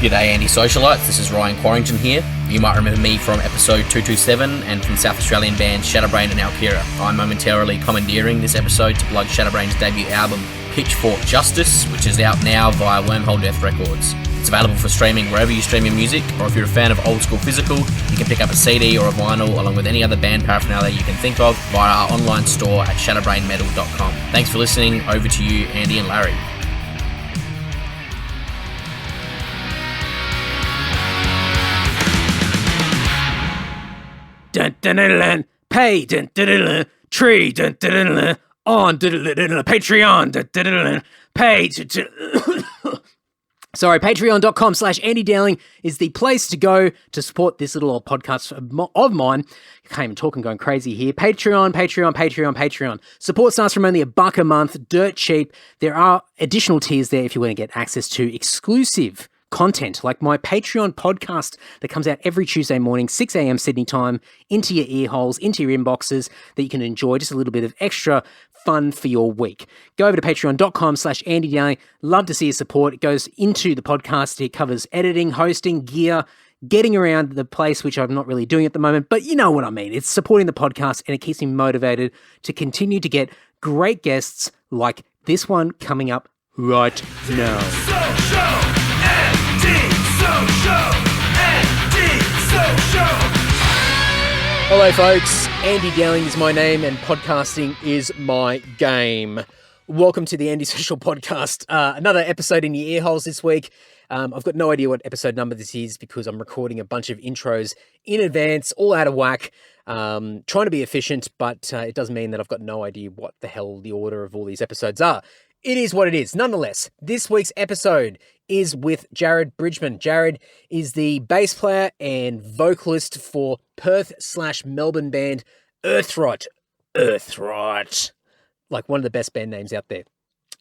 G'day anti-socialites, this is Ryan Quarrington here. You might remember me from episode 227 and from South Australian band Shatterbrain and Alkira. I'm momentarily commandeering this episode to plug Shatterbrain's debut album Pitchfork Justice, which is out now via Wormhole Death Records. It's available for streaming wherever you stream your music, or if you're a fan of old school physical, you can pick up a CD or a vinyl along with any other band paraphernalia you can think of via our online store at shatterbrainmetal.com. Thanks for listening, over to you Andy and Larry. Dun dun dun dun, pay dun dun dun dun, tree dun dun dun dun, on dun dun dun dun, Patreon dun dun dun dun, pay. Sorry, patreon.com/Andy Dowling is the place to go to support this little old podcast of mine. I can't even talk, I'm going crazy here. Patreon. Support starts from only $1 a month, dirt cheap. There are additional tiers there if you want to get access to exclusive content, like my Patreon podcast that comes out every Tuesday morning, 6 a.m. Sydney time, into your ear holes, into your inboxes, that you can enjoy just a little bit of extra fun for your week. Go over to patreon.com/Andy Dowling. Love to see your support. It goes into the podcast. It covers editing, hosting, gear, getting around the place, which I'm not really doing at the moment, but you know what I mean. It's supporting the podcast and it keeps me motivated to continue to get great guests like this one coming up right now. Hello folks, Andy Dowling is my name and podcasting is my game. Welcome to the Andy Social Podcast. Another episode in your ear holes this week. I've got no idea what episode number this is because I'm recording a bunch of intros in advance, all out of whack, trying to be efficient, but it does mean that I've got no idea what the hell the order of all these episodes are. It is what it is. Nonetheless, this week's episode is with Jared Bridgeman. Jared is the bass player and vocalist for Perth/Melbourne band Earthrot. Earthrot. Like one of the best band names out there.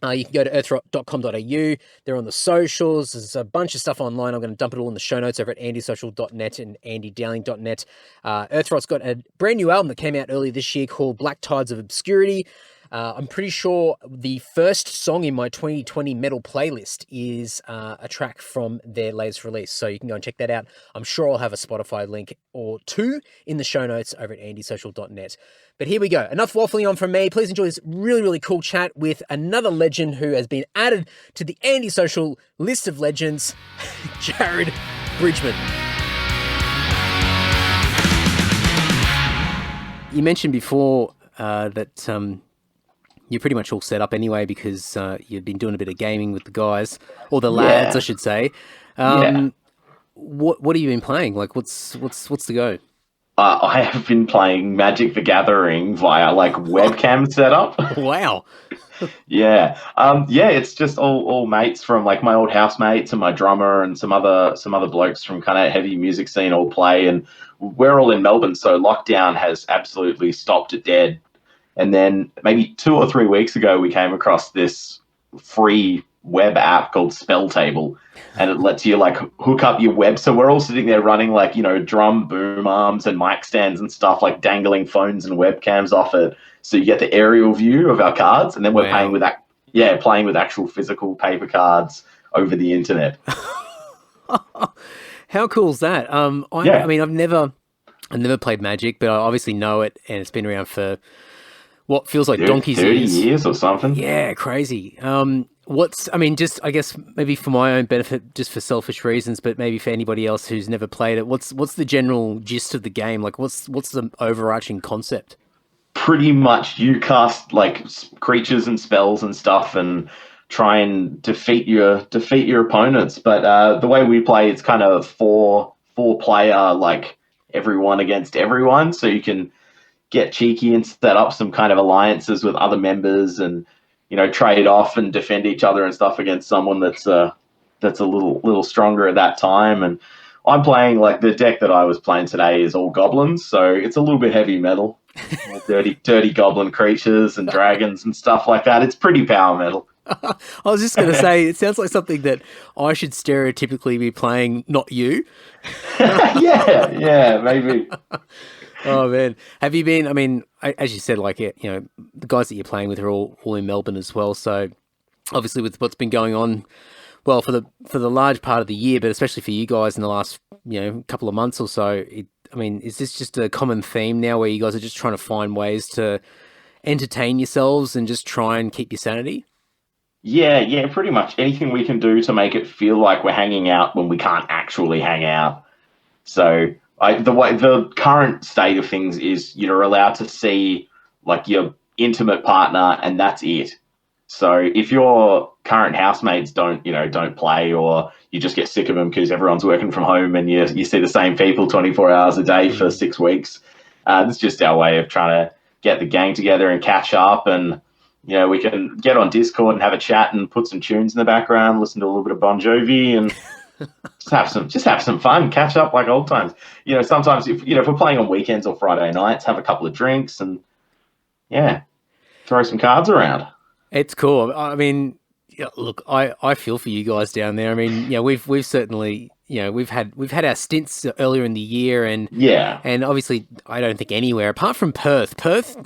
You can go to earthrot.com.au. They're on the socials. There's a bunch of stuff online. I'm going to dump it all in the show notes over at andysocial.net and andydowling.net. Earthrot's got a brand new album that came out earlier this year called Black Tides of Obscurity. I'm pretty sure the first song in my 2020 metal playlist is a track from their latest release. So you can go and check that out. I'm sure I'll have a Spotify link or two in the show notes over at andysocial.net. But here we go. Enough waffling on from me. Please enjoy this really, really cool chat with another legend who has been added to the Andy-Social list of legends, Jared Bridgeman. You mentioned before that you're pretty much all set up anyway because you've been doing a bit of gaming with the guys, or the lads, I should say. What have you been playing? Like, what's the go? I have been playing Magic the Gathering via like webcam setup. Wow. Yeah. It's just all mates from like my old housemates and my drummer and some other blokes from kind of heavy music scene all play, and we're all in Melbourne, so lockdown has absolutely stopped it dead. And then maybe 2 or 3 weeks ago, we came across this free web app called Spell Table, and it lets you like hook up your web. So we're all sitting there running like, you know, drum boom arms and mic stands and stuff, like dangling phones and webcams off it. So you get the aerial view of our cards, and then we're playing with actual physical paper cards over the internet. How cool is that? I mean, I've never played Magic, but I obviously know it, and it's been around for what feels like donkey's 30 years. years or something. Yeah, crazy. Just I guess maybe for my own benefit, just for selfish reasons, but maybe for anybody else who's never played it, what's the general gist of the game? Like, what's the overarching concept? Pretty much you cast like creatures and spells and stuff and try and defeat your opponents. But the way we play, it's kind of four player, like everyone against everyone. So you can get cheeky and set up some kind of alliances with other members and, you know, trade off and defend each other and stuff against someone that's a little stronger at that time. And I'm playing, like, the deck that I was playing today is all goblins, so it's a little bit heavy metal. dirty goblin creatures and dragons and stuff like that. It's pretty power metal. I was just going to say, it sounds like something that I should stereotypically be playing, not you. yeah, maybe. Oh man, have you been? I mean, as you said, like, you know, the guys that you're playing with are all in Melbourne as well. So obviously, with what's been going on well, for the large part of the year, but especially for you guys in the last couple of months or so. Is this just a common theme now, where you guys are just trying to find ways to entertain yourselves and just try and keep your sanity? Yeah, pretty much anything we can do to make it feel like we're hanging out when we can't actually hang out. So the current state of things is you're allowed to see like your intimate partner, and that's it. So if your current housemates don't play, or you just get sick of them because everyone's working from home and you see the same people 24 hours a day for 6 weeks, this is just our way of trying to get the gang together and catch up. And we can get on Discord and have a chat and put some tunes in the background, listen to a little bit of Bon Jovi, and just have some fun, catch up like old times. Sometimes if we're playing on weekends or Friday nights, have a couple of drinks and throw some cards around. It's cool. I mean, look, I feel for you guys down there. I mean, we've certainly, we've had our stints earlier in the year, and obviously I don't think anywhere apart from Perth,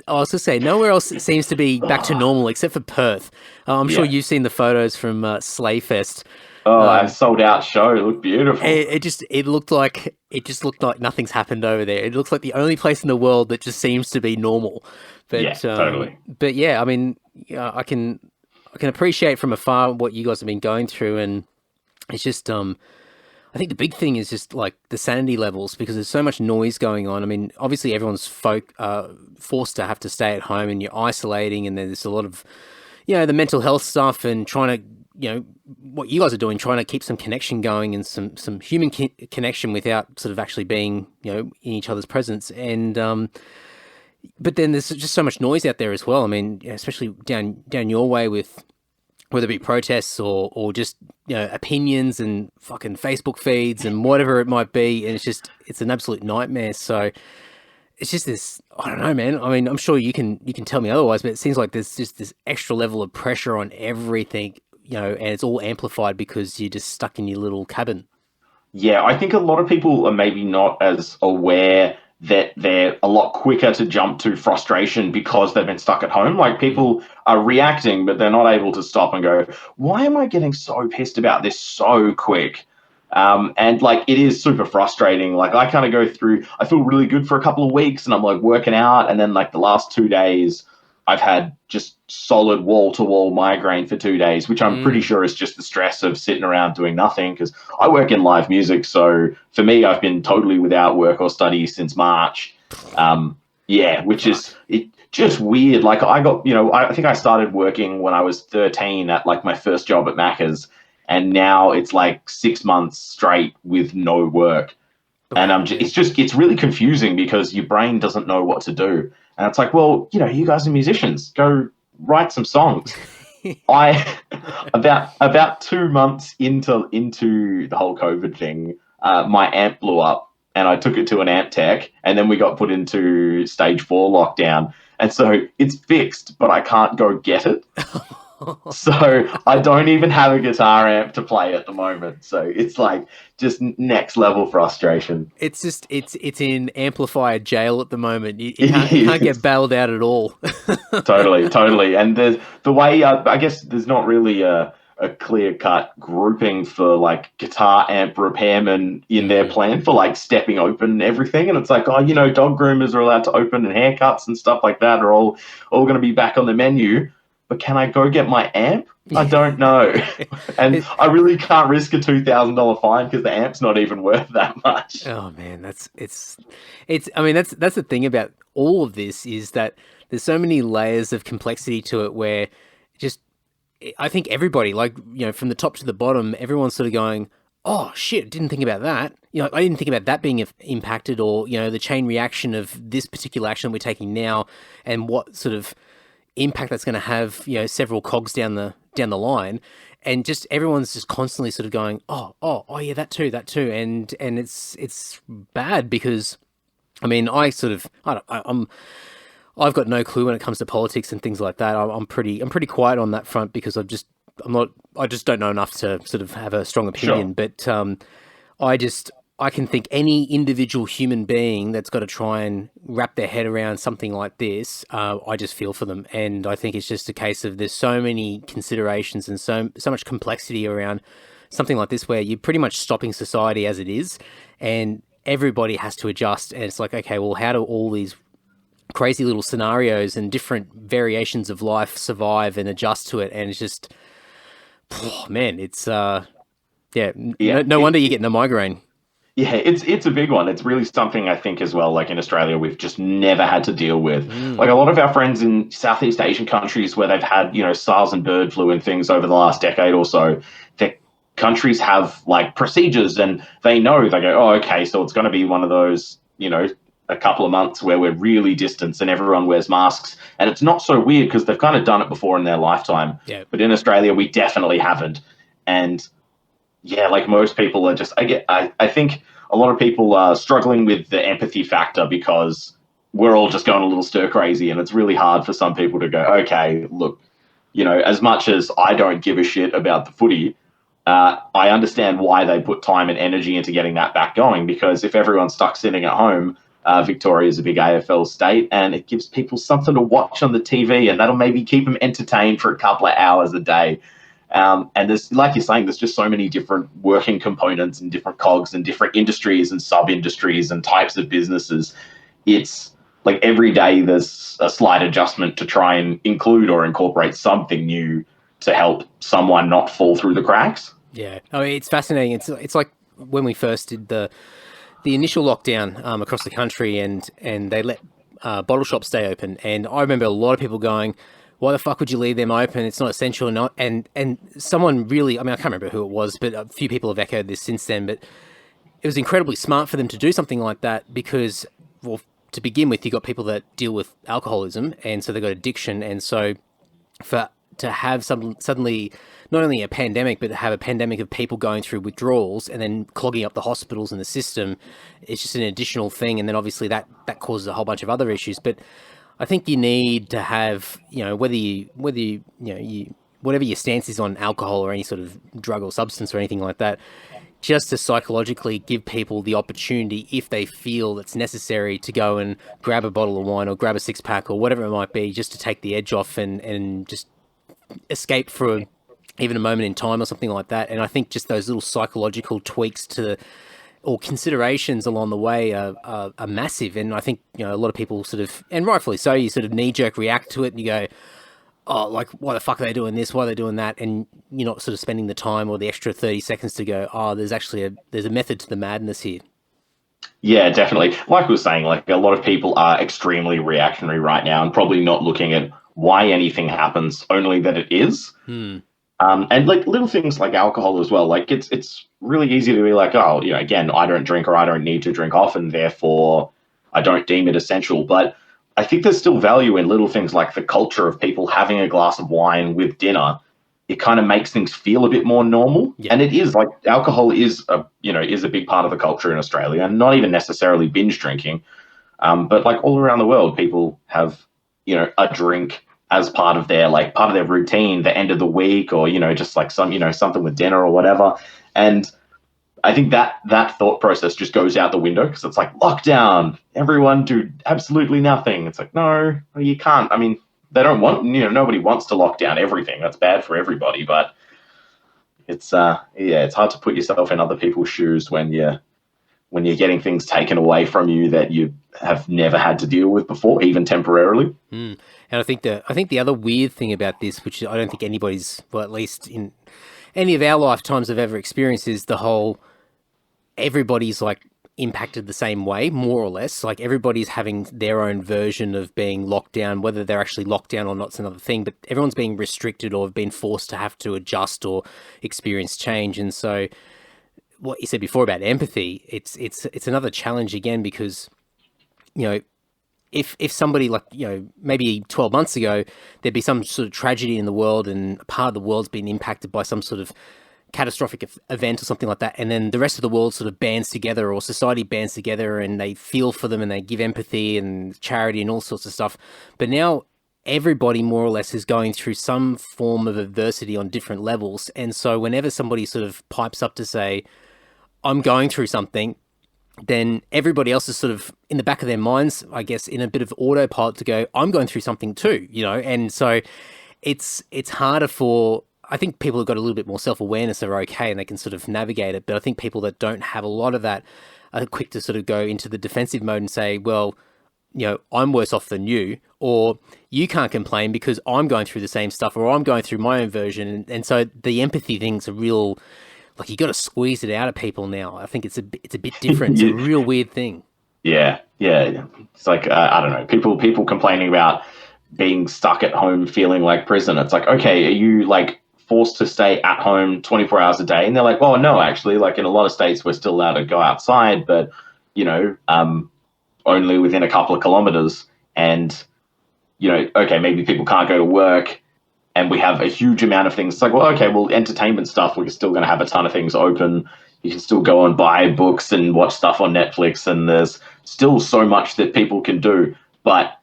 I was to say nowhere else seems to be back to normal except for Perth. I'm sure you've seen the photos from Slayfest. A sold out show. It looked beautiful. It looked like nothing's happened over there. It looks like the only place in the world that just seems to be normal. But, totally. But yeah, I mean, I can appreciate from afar what you guys have been going through, and it's just I think the big thing is just like the sanity levels, because there's so much noise going on. I mean, obviously everyone's forced to have to stay at home, and you're isolating, and there's a lot of the mental health stuff, and trying to what you guys are doing, trying to keep some connection going and some human connection without sort of actually being in each other's presence. And but then there's just so much noise out there as well. I mean, especially down your way, with whether it be protests or just opinions and fucking Facebook feeds and whatever it might be, and it's an absolute nightmare. So it's just this, I don't know, man. I mean, I'm sure you can tell me otherwise, but it seems like there's just this extra level of pressure on everything, and it's all amplified because you're just stuck in your little cabin. Yeah, I think a lot of people are maybe not as aware that they're a lot quicker to jump to frustration because they've been stuck at home. Like, people are reacting, but they're not able to stop and go, why am I getting so pissed about this so quick? And like, it is super frustrating. Like, I kind of go through, I feel really good for a couple of weeks and I'm like working out. And then like the last 2 days, I've had just solid wall-to-wall migraine for 2 days, which I'm pretty sure is just the stress of sitting around doing nothing, because I work in live music. So for me, I've been totally without work or study since March. Which is just weird. Like, I got, I think I started working when I was 13 at like my first job at Macca's, and now it's like 6 months straight with no work. And it's really confusing because your brain doesn't know what to do. And it's like, well, you guys are musicians, go write some songs. About 2 months into the whole COVID thing, my amp blew up, and I took it to an amp tech, and then we got put into stage 4 lockdown. And so it's fixed, but I can't go get it. So I don't even have a guitar amp to play at the moment. So it's like just next level frustration. It's just, it's in amplifier jail at the moment. You can't get bailed out at all. Totally. And there's the way, I guess there's not really a clear-cut grouping for like guitar amp repairmen in their plan for like stepping open everything. And it's like, dog groomers are allowed to open, and haircuts and stuff like that are all going to be back on the menu. But can I go get my amp? I don't know. And I really can't risk a $2,000 fine because the amp's not even worth that much. Oh man, that's the thing about all of this, is that there's so many layers of complexity to it, where just, I think everybody, like, from the top to the bottom, everyone's sort of going, oh shit, didn't think about that. I didn't think about that being impacted, or, the chain reaction of this particular action we're taking now, and what sort of impact that's going to have, several cogs down the line. And just everyone's just constantly sort of going, oh yeah, that too, and it's bad, because I mean, I've got no clue when it comes to politics and things like that. I'm pretty quiet on that front, because I just don't know enough to sort of have a strong opinion. Sure. But I can think any individual human being that's got to try and wrap their head around something like this, I just feel for them. And I think it's just a case of there's so many considerations and so much complexity around something like this, where you're pretty much stopping society as it is, and everybody has to adjust. And it's like, okay, well, how do all these crazy little scenarios and different variations of life survive and adjust to it? And it's just, oh, man, it's no wonder you're getting a migraine. Yeah, it's a big one. It's really something I think as well, like in Australia, we've just never had to deal with. Like a lot of our friends in Southeast Asian countries where they've had, SARS and bird flu and things over the last decade or so, their countries have like procedures, and they go, oh, okay, so it's going to be one of those, a couple of months where we're really distanced and everyone wears masks. And it's not so weird because they've kind of done it before in their lifetime. Yeah. But in Australia, we definitely haven't. And yeah, like most people are just, I think a lot of people are struggling with the empathy factor because we're all just going a little stir crazy, and it's really hard for some people to go, okay, look, as much as I don't give a shit about the footy, I understand why they put time and energy into getting that back going, because if everyone's stuck sitting at home, Victoria is a big AFL state, and it gives people something to watch on the TV, and that'll maybe keep them entertained for a couple of hours a day. And there's, like you're saying, there's just so many different working components and different cogs and different industries and sub-industries and types of businesses. It's like every day there's a slight adjustment to try and include or incorporate something new to help someone not fall through the cracks. Yeah, it's fascinating. It's like when we first did the initial lockdown across the country, and they let bottle shops stay open. And I remember a lot of people going, why the fuck would you leave them open? It's not essential or not. And someone really, I can't remember who it was, but a few people have echoed this since then, but it was incredibly smart for them to do something like that because, well, to begin with, you got people that deal with alcoholism, and so they got addiction. And so to have suddenly not only a pandemic, but to have a pandemic of people going through withdrawals and then clogging up the hospitals and the system, it's just an additional thing. And then obviously that causes a whole bunch of other issues. But I think you need to have, whatever your stance is on alcohol or any sort of drug or substance or anything like that, just to psychologically give people the opportunity, if they feel it's necessary, to go and grab a bottle of wine or grab a six-pack or whatever it might be, just to take the edge off and just escape for even a moment in time or something like that. And I think just those little psychological tweaks or considerations along the way are massive. And I think, a lot of people sort of, and rightfully so, you sort of knee-jerk react to it and you go, oh, like, why the fuck are they doing this? Why are they doing that? And you're not sort of spending the time or the extra 30 seconds to go, oh, there's a method to the madness here. Yeah, definitely. Like we were saying, like a lot of people are extremely reactionary right now and probably not looking at why anything happens, only that it is. And like little things like alcohol as well, like it's really easy to be like, oh, again, I don't drink or I don't need to drink often, therefore I don't deem it essential. But I think there's still value in little things like the culture of people having a glass of wine with dinner. It kind of makes things feel a bit more normal. Yeah. And it is like alcohol is a big part of the culture in Australia, and not even necessarily binge drinking. But like all around the world, people have, a drink as part of their routine, the end of the week, or, just like something with dinner or whatever. And I think that thought process just goes out the window because it's like lockdown, everyone do absolutely nothing. It's like, no, you can't. I mean, they don't want, nobody wants to lock down everything. That's bad for everybody. But it's hard to put yourself in other people's shoes when you're getting things taken away from you that you have never had to deal with before, even temporarily. And I think the other weird thing about this, which I don't think anybody's, well, at least in any of our lifetimes have ever experienced, is the whole, everybody's like impacted the same way, more or less. Like everybody's having their own version of being locked down. Whether they're actually locked down or not is another thing, but everyone's being restricted or been forced to have to adjust or experience change. And so what you said before about empathy, it's another challenge again, because, if somebody like, maybe 12 months ago, there'd be some sort of tragedy in the world and a part of the world's been impacted by some sort of catastrophic event or something like that, and then the rest of the world sort of bands together, or society bands together, and they feel for them and they give empathy and charity and all sorts of stuff. But now everybody more or less is going through some form of adversity on different levels. And so whenever somebody sort of pipes up to say, I'm going through something, then everybody else is sort of in the back of their minds, I guess, in a bit of autopilot to go, I'm going through something too, and so it's harder for, I think people who've got a little bit more self-awareness are okay and they can sort of navigate it, but I think people that don't have a lot of that are quick to sort of go into the defensive mode and say, well, I'm worse off than you, or you can't complain because I'm going through the same stuff, or I'm going through my own version. And so the empathy thing's a real, like, you got to squeeze it out of people now. I think it's a bit different. It's a real weird thing. Yeah. It's like, I don't know, people complaining about being stuck at home feeling like prison. It's like, okay, are you like forced to stay at home 24 hours a day? And they're like, well, no, actually, like in a lot of states, we're still allowed to go outside, but, only within a couple of kilometers. And, okay, maybe people can't go to work and we have a huge amount of things. It's like, well, okay, well, entertainment stuff, we're still going to have a ton of things open. You can still go and buy books and watch stuff on Netflix, and there's still so much that people can do. But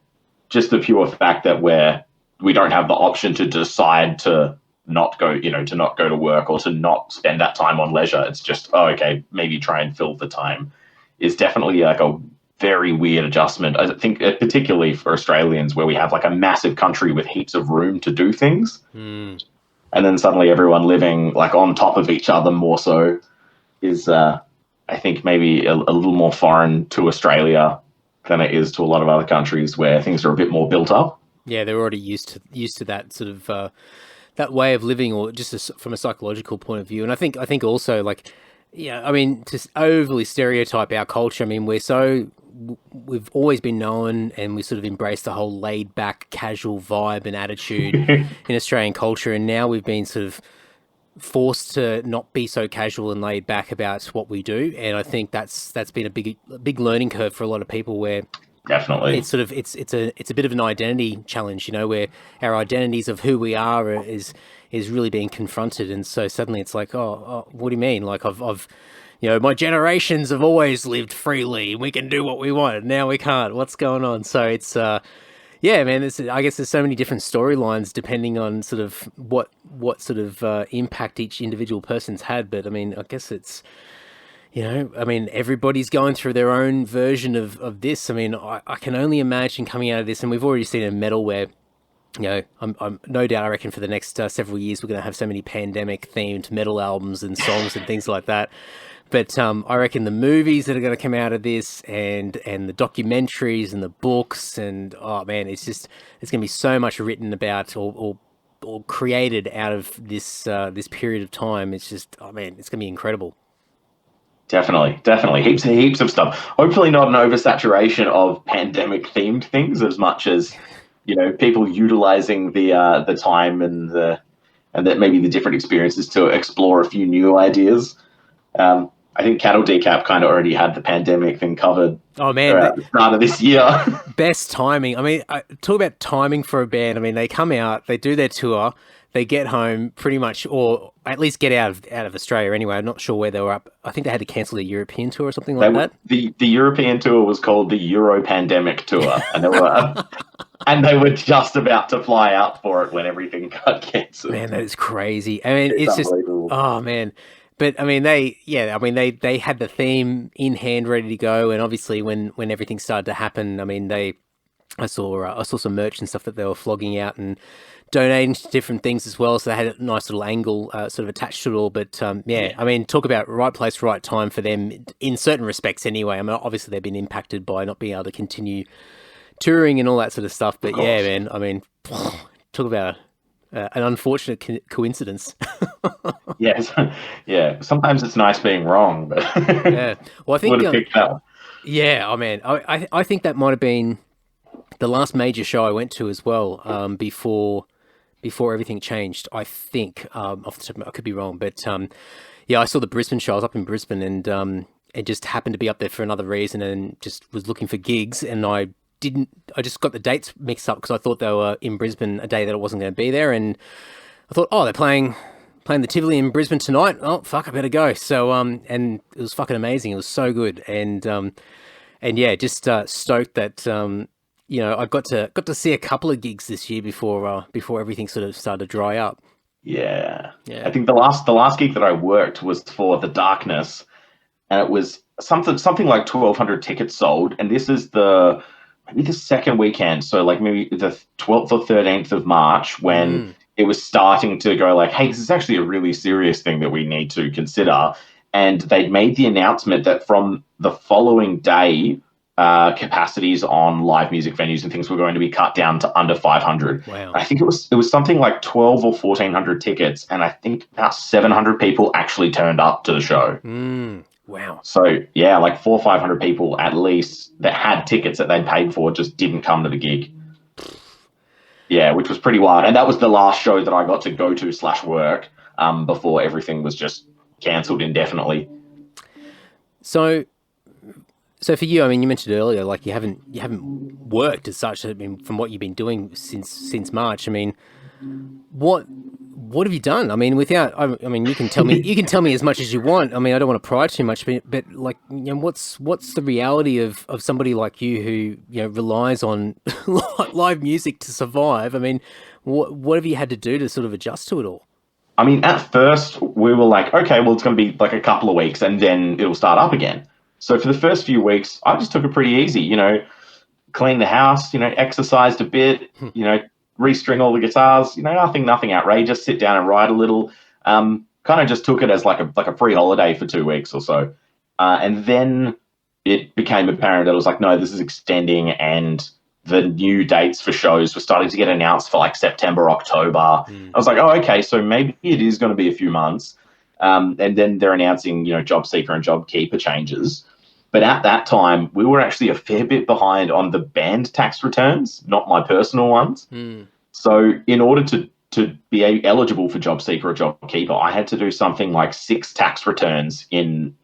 just the pure fact that we don't have the option to decide to not go, to not go to work or to not spend that time on leisure. It's just, oh, okay, maybe try and fill the time, is definitely like a very weird adjustment. I think particularly for Australians, where we have like a massive country with heaps of room to do things. And then suddenly everyone living like on top of each other more so is, I think, maybe a little more foreign to Australia than it is to a lot of other countries where things are a bit more built up. Yeah, they're already used to that sort of that way of living, or just from a psychological point of view. And I think also, like, I mean, to overly stereotype our culture, I mean, we've always been known, and we sort of embraced the whole laid back, casual vibe and attitude in Australian culture. And now we've been sort of forced to not be so casual and laid back about what we do. And I think that's been a big learning curve for a lot of people, where definitely it's sort of it's a bit of an identity challenge, where our identities of who we are is really being confronted. And so suddenly it's like, oh, what do you mean? Like I've my generations have always lived freely. We can do what we want. Now we can't. What's going on? So it's, yeah, man, I guess there's so many different storylines depending on sort of what sort of impact each individual person's had. But I mean, I guess it's, I mean, everybody's going through their own version of this. I mean, I can only imagine coming out of this, and we've already seen a metal where, I'm no doubt, I reckon for the next several years, we're going to have so many pandemic themed metal albums and songs and things like that. But I reckon the movies that are going to come out of this, and the documentaries and the books, and oh man, it's going to be so much written about or created out of this period of time. It's just, oh man, it's going to be incredible. Definitely, heaps of stuff. Hopefully not an oversaturation of pandemic themed things as much as people utilizing the time and that maybe the different experiences to explore a few new ideas. I think Cattle Decap kind of already had the pandemic thing covered. Oh man, at the start of this year. Best timing. I mean, talk about timing for a band. I mean, they come out, they do their tour, they get home pretty much, or at least get out of Australia anyway. I'm not sure where they were up. I think they had to cancel the European tour or something like that. The European tour was called the Euro Pandemic Tour, and they were just about to fly out for it when everything got cancelled. Man, that is crazy. I mean, it's just, oh man. But I mean, they had the theme in hand, ready to go, and obviously when everything started to happen, I mean, I saw some merch and stuff that they were flogging out and donating to different things as well. So they had a nice little angle sort of attached to it all. But yeah, I mean, talk about right place, right time for them in certain respects. Anyway, I mean, obviously they've been impacted by not being able to continue touring and all that sort of stuff. But yeah, man, I mean, talk about an unfortunate coincidence. Yes, yeah. Sometimes it's nice being wrong, but yeah. Well, I think would have picked that one. Yeah, I mean, I think that might have been the last major show I went to as well. Before everything changed, I think. Off the top of my, I could be wrong, but yeah, I saw the Brisbane show. I was up in Brisbane, and it just happened to be up there for another reason, and just was looking for gigs, and I just got the dates mixed up because I thought they were in Brisbane a day that I wasn't going to be there, and I thought, oh, they're playing the Tivoli in Brisbane tonight. Oh fuck, I better go. So and it was fucking amazing. It was so good, and yeah, just stoked that I got to see a couple of gigs this year before everything sort of started to dry up. Yeah. I think the last gig that I worked was for The Darkness, and it was something like 1,200 tickets sold, and this is maybe the second weekend, so like maybe the 12th or 13th of March, when it was starting to go like, hey, this is actually a really serious thing that we need to consider. And they'd made the announcement that from the following day, capacities on live music venues and things were going to be cut down to under 500. Wow. I think it was something like 12 or 1,400 tickets, and I think about 700 people actually turned up to the show. Wow. So yeah, like 400 or 500 people at least that had tickets that they'd paid for just didn't come to the gig. Yeah, which was pretty wild. And that was the last show that I got to go to / work before everything was just cancelled indefinitely. So for you, I mean, you mentioned earlier, like you haven't worked as such. I mean, from what you've been doing since March. I mean, what have you done? I mean, I mean, you can tell me as much as you want. I mean, I don't want to pry too much, but like, you know, what's the reality of somebody like you who, you know, relies on live music to survive? I mean, what have you had to do to sort of adjust to it all? I mean, at first we were like, okay, well, it's going to be like a couple of weeks and then it'll start up again. So for the first few weeks, I just took it pretty easy, you know, cleaned the house, you know, exercised a bit, you know, restring all the guitars, you know, nothing outrageous, sit down and write a little, kind of just took it as like a pre-holiday for 2 weeks or so. And then it became apparent that it was like, no, this is extending, and the new dates for shows were starting to get announced for like September, October. I was like, oh, okay, so maybe it is going to be a few months. And then they're announcing, you know, job seeker and job keeper changes. But at that time, we were actually a fair bit behind on the band tax returns, not my personal ones. So in order to be eligible for job seeker or job keeper, I had to do something like 6 tax returns in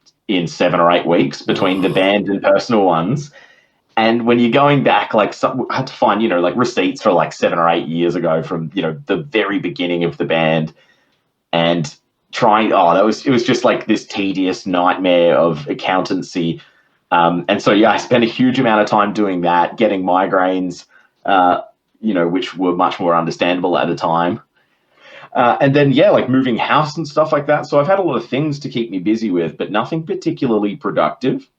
7 or 8 weeks between the band and personal ones. And when you're going back, like, I had to find, you know, like receipts for like 7 or 8 years ago from, you know, the very beginning of the band, and it was just like this tedious nightmare of accountancy. And so, yeah, I spent a huge amount of time doing that, getting migraines, you know, which were much more understandable at the time. And then, yeah, like moving house and stuff like that. So I've had a lot of things to keep me busy with, but nothing particularly productive.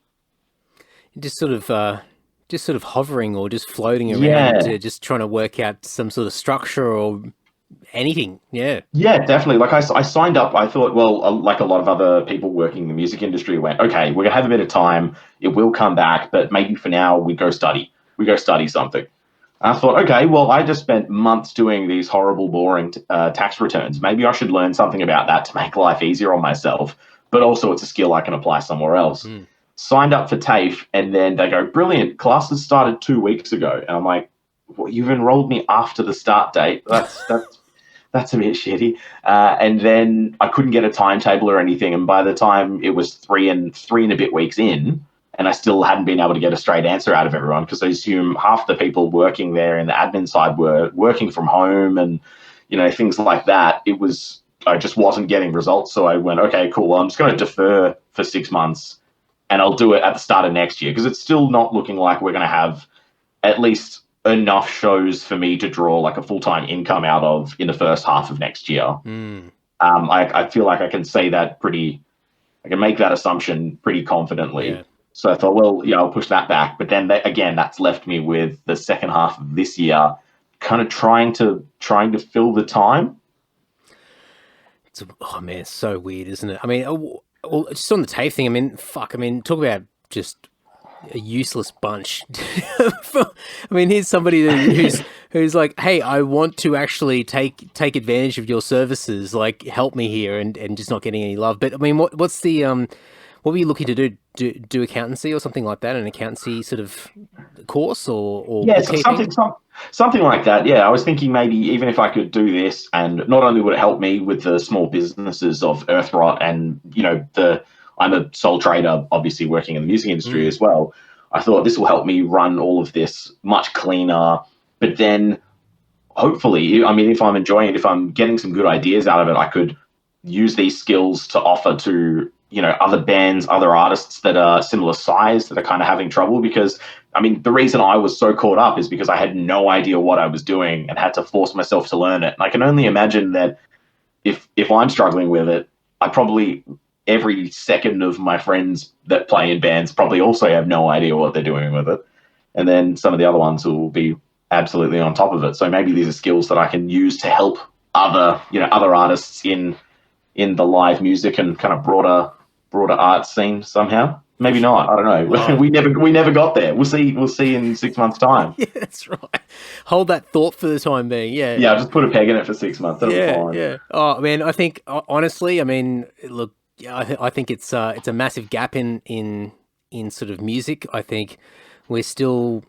Just sort of hovering or just floating around, just trying to work out some sort of structure or anything. Yeah, definitely. Like I signed up, I thought, well, like a lot of other people working in the music industry went, okay, we're gonna have a bit of time, it will come back, but maybe for now we go study something. And I thought, okay, well, I just spent months doing these horrible, boring tax returns. Maybe I should learn something about that to make life easier on myself, but also it's a skill I can apply somewhere else. Signed up for TAFE, and then they go, brilliant, classes started 2 weeks ago. And I'm like, well, you've enrolled me after the start date. That's a bit shitty. And then I couldn't get a timetable or anything. And by the time it was three and a bit weeks in, and I still hadn't been able to get a straight answer out of everyone, because I assume half the people working there in the admin side were working from home and, you know, things like that. I just wasn't getting results. So I went, okay, cool. Well, I'm just going to defer for 6 months, and I'll do it at the start of next year, because it's still not looking like we're going to have at least enough shows for me to draw like a full-time income out of in the first half of next year. I feel like I can say that I can make that assumption pretty confidently. Yeah. So I thought, well, yeah, I'll push that back. But then again, that's left me with the second half of this year kind of trying to fill the time. It's so weird, isn't it? I mean, well, just on the TAFE thing, I mean, talk about just a useless bunch. I mean, here's somebody who's like, hey, I want to actually take advantage of your services, like help me here, and just not getting any love. But I mean, what's the what were you looking to do accountancy or something like that, an accountancy sort of course or yeah, something like that. Yeah, I was thinking maybe even if I could do this, and not only would it help me with the small businesses of Earthrot, and you know, I'm a sole trader, obviously working in the music industry as well. I thought this will help me run all of this much cleaner. But then hopefully, I mean, if I'm enjoying it, if I'm getting some good ideas out of it, I could use these skills to offer to, you know, other bands, other artists that are similar size that are kind of having trouble. Because, I mean, the reason I was so caught up is because I had no idea what I was doing and had to force myself to learn it. And I can only imagine that if I'm struggling with it, I probably every second of my friends that play in bands probably also have no idea what they're doing with it. And then some of the other ones will be absolutely on top of it. So maybe these are skills that I can use to help other artists in the live music and kind of broader art scene somehow. Maybe not. I don't know. Oh. we never got there. We'll see in 6 months' time. Yeah, that's right. Hold that thought for the time being. Yeah. Yeah, I'll just put a peg in it for 6 months. That'll be fine. Yeah. Oh, man, I think honestly, I mean, look, I think it's a massive gap in sort of music. I think we're still.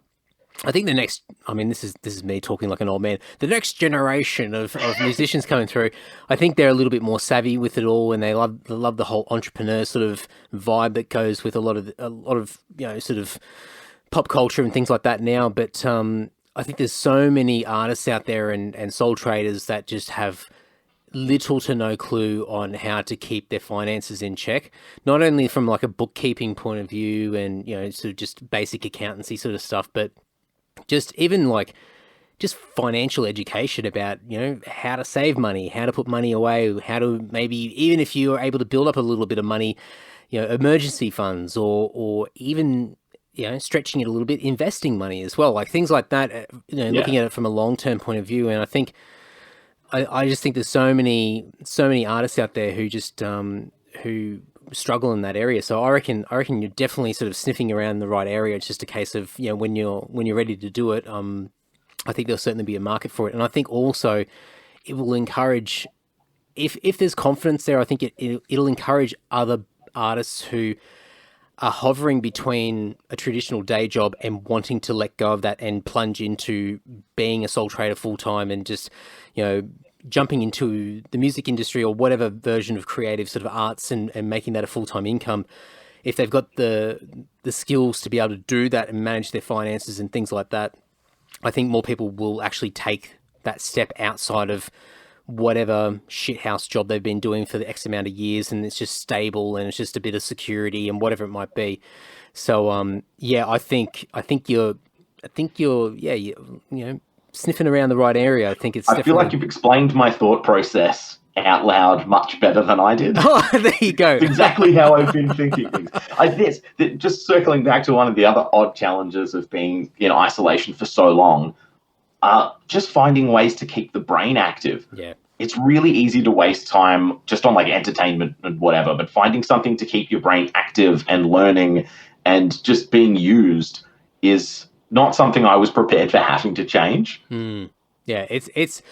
I think the next, I mean, this is me talking like an old man. The next generation of musicians coming through, I think they're a little bit more savvy with it all, and they love the whole entrepreneur sort of vibe that goes with a lot of sort of pop culture and things like that now. But I think there's so many artists out there and soul traders that just have little to no clue on how to keep their finances in check, not only from like a bookkeeping point of view and sort of just basic accountancy sort of stuff, but just even like just financial education about how to save money, how to put money away, how to maybe, even if you are able to build up a little bit of money, emergency funds, or even stretching it a little bit, investing money as well, like things like that, looking at it from a long-term point of view. And I think I just think there's so many artists out there who just who struggle in that area. So I reckon you're definitely sort of sniffing around the right area. It's just a case of when you're ready to do it. I think there'll certainly be a market for it, and I think also it will encourage, if there's confidence there, I think it'll encourage other artists who are hovering between a traditional day job and wanting to let go of that and plunge into being a sole trader full time and just jumping into the music industry or whatever version of creative sort of arts and making that a full-time income. If they've got the skills to be able to do that and manage their finances and things like that, I think more people will actually take that step outside of whatever shithouse job they've been doing for the X amount of years, and it's just stable and it's just a bit of security and whatever it might be. So I think you're sniffing around the right area. I think it's. I feel like you've explained my thought process out loud much better than I did. Oh, there you go. It's exactly how I've been thinking things. Just circling back to one of the other odd challenges of being in isolation for so long, just finding ways to keep the brain active. Yeah. It's really easy to waste time just on like entertainment and whatever, but finding something to keep your brain active and learning and just being used is not something I was prepared for having to change. Yeah, it's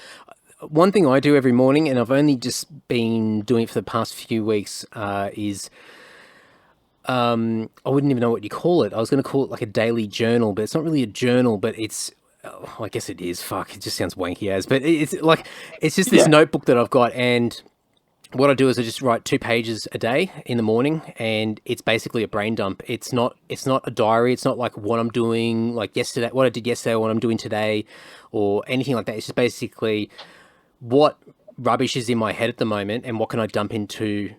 one thing I do every morning, and I've only just been doing it for the past few weeks, is I wouldn't even know what you call it. I was going to call it like a daily journal, but it's not really a journal, but it's, I guess it is. Fuck, it just sounds wanky as, but it's just this notebook that I've got, and what I do is I just write 2 pages a day in the morning, and it's basically a brain dump. It's not a diary. It's not like what I'm doing like yesterday, what I did yesterday, or what I'm doing today, or anything like that. It's just basically what rubbish is in my head at the moment, and what can I dump into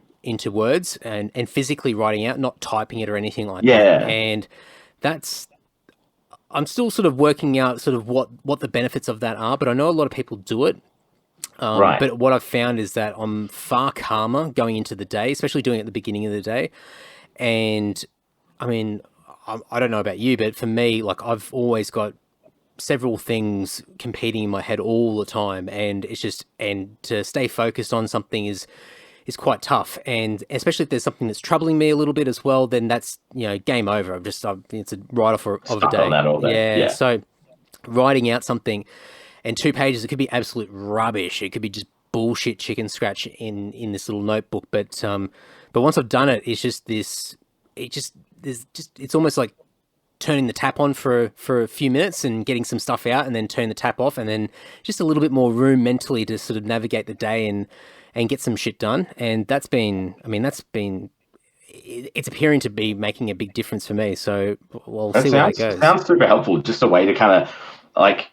words, and physically writing out, not typing it or anything like that. And I'm still sort of working out sort of what the benefits of that are, but I know a lot of people do it. Right. But what I've found is that I'm far calmer going into the day, especially doing it at the beginning of the day. And I mean, I don't know about you, but for me, like I've always got several things competing in my head all the time, and to stay focused on something is quite tough. And especially if there's something that's troubling me a little bit as well, then that's game over. it's a write-off of a day. On that all day. Yeah. So writing out something. And 2 pages, it could be absolute rubbish. It could be just bullshit chicken scratch in this little notebook. But once I've done it, it's just this. It's almost like turning the tap on for a few minutes and getting some stuff out, and then turn the tap off, and then just a little bit more room mentally to sort of navigate the day and get some shit done. And it's appearing to be making a big difference for me. So we'll see where it goes. Sounds super helpful. Just a way to kind of like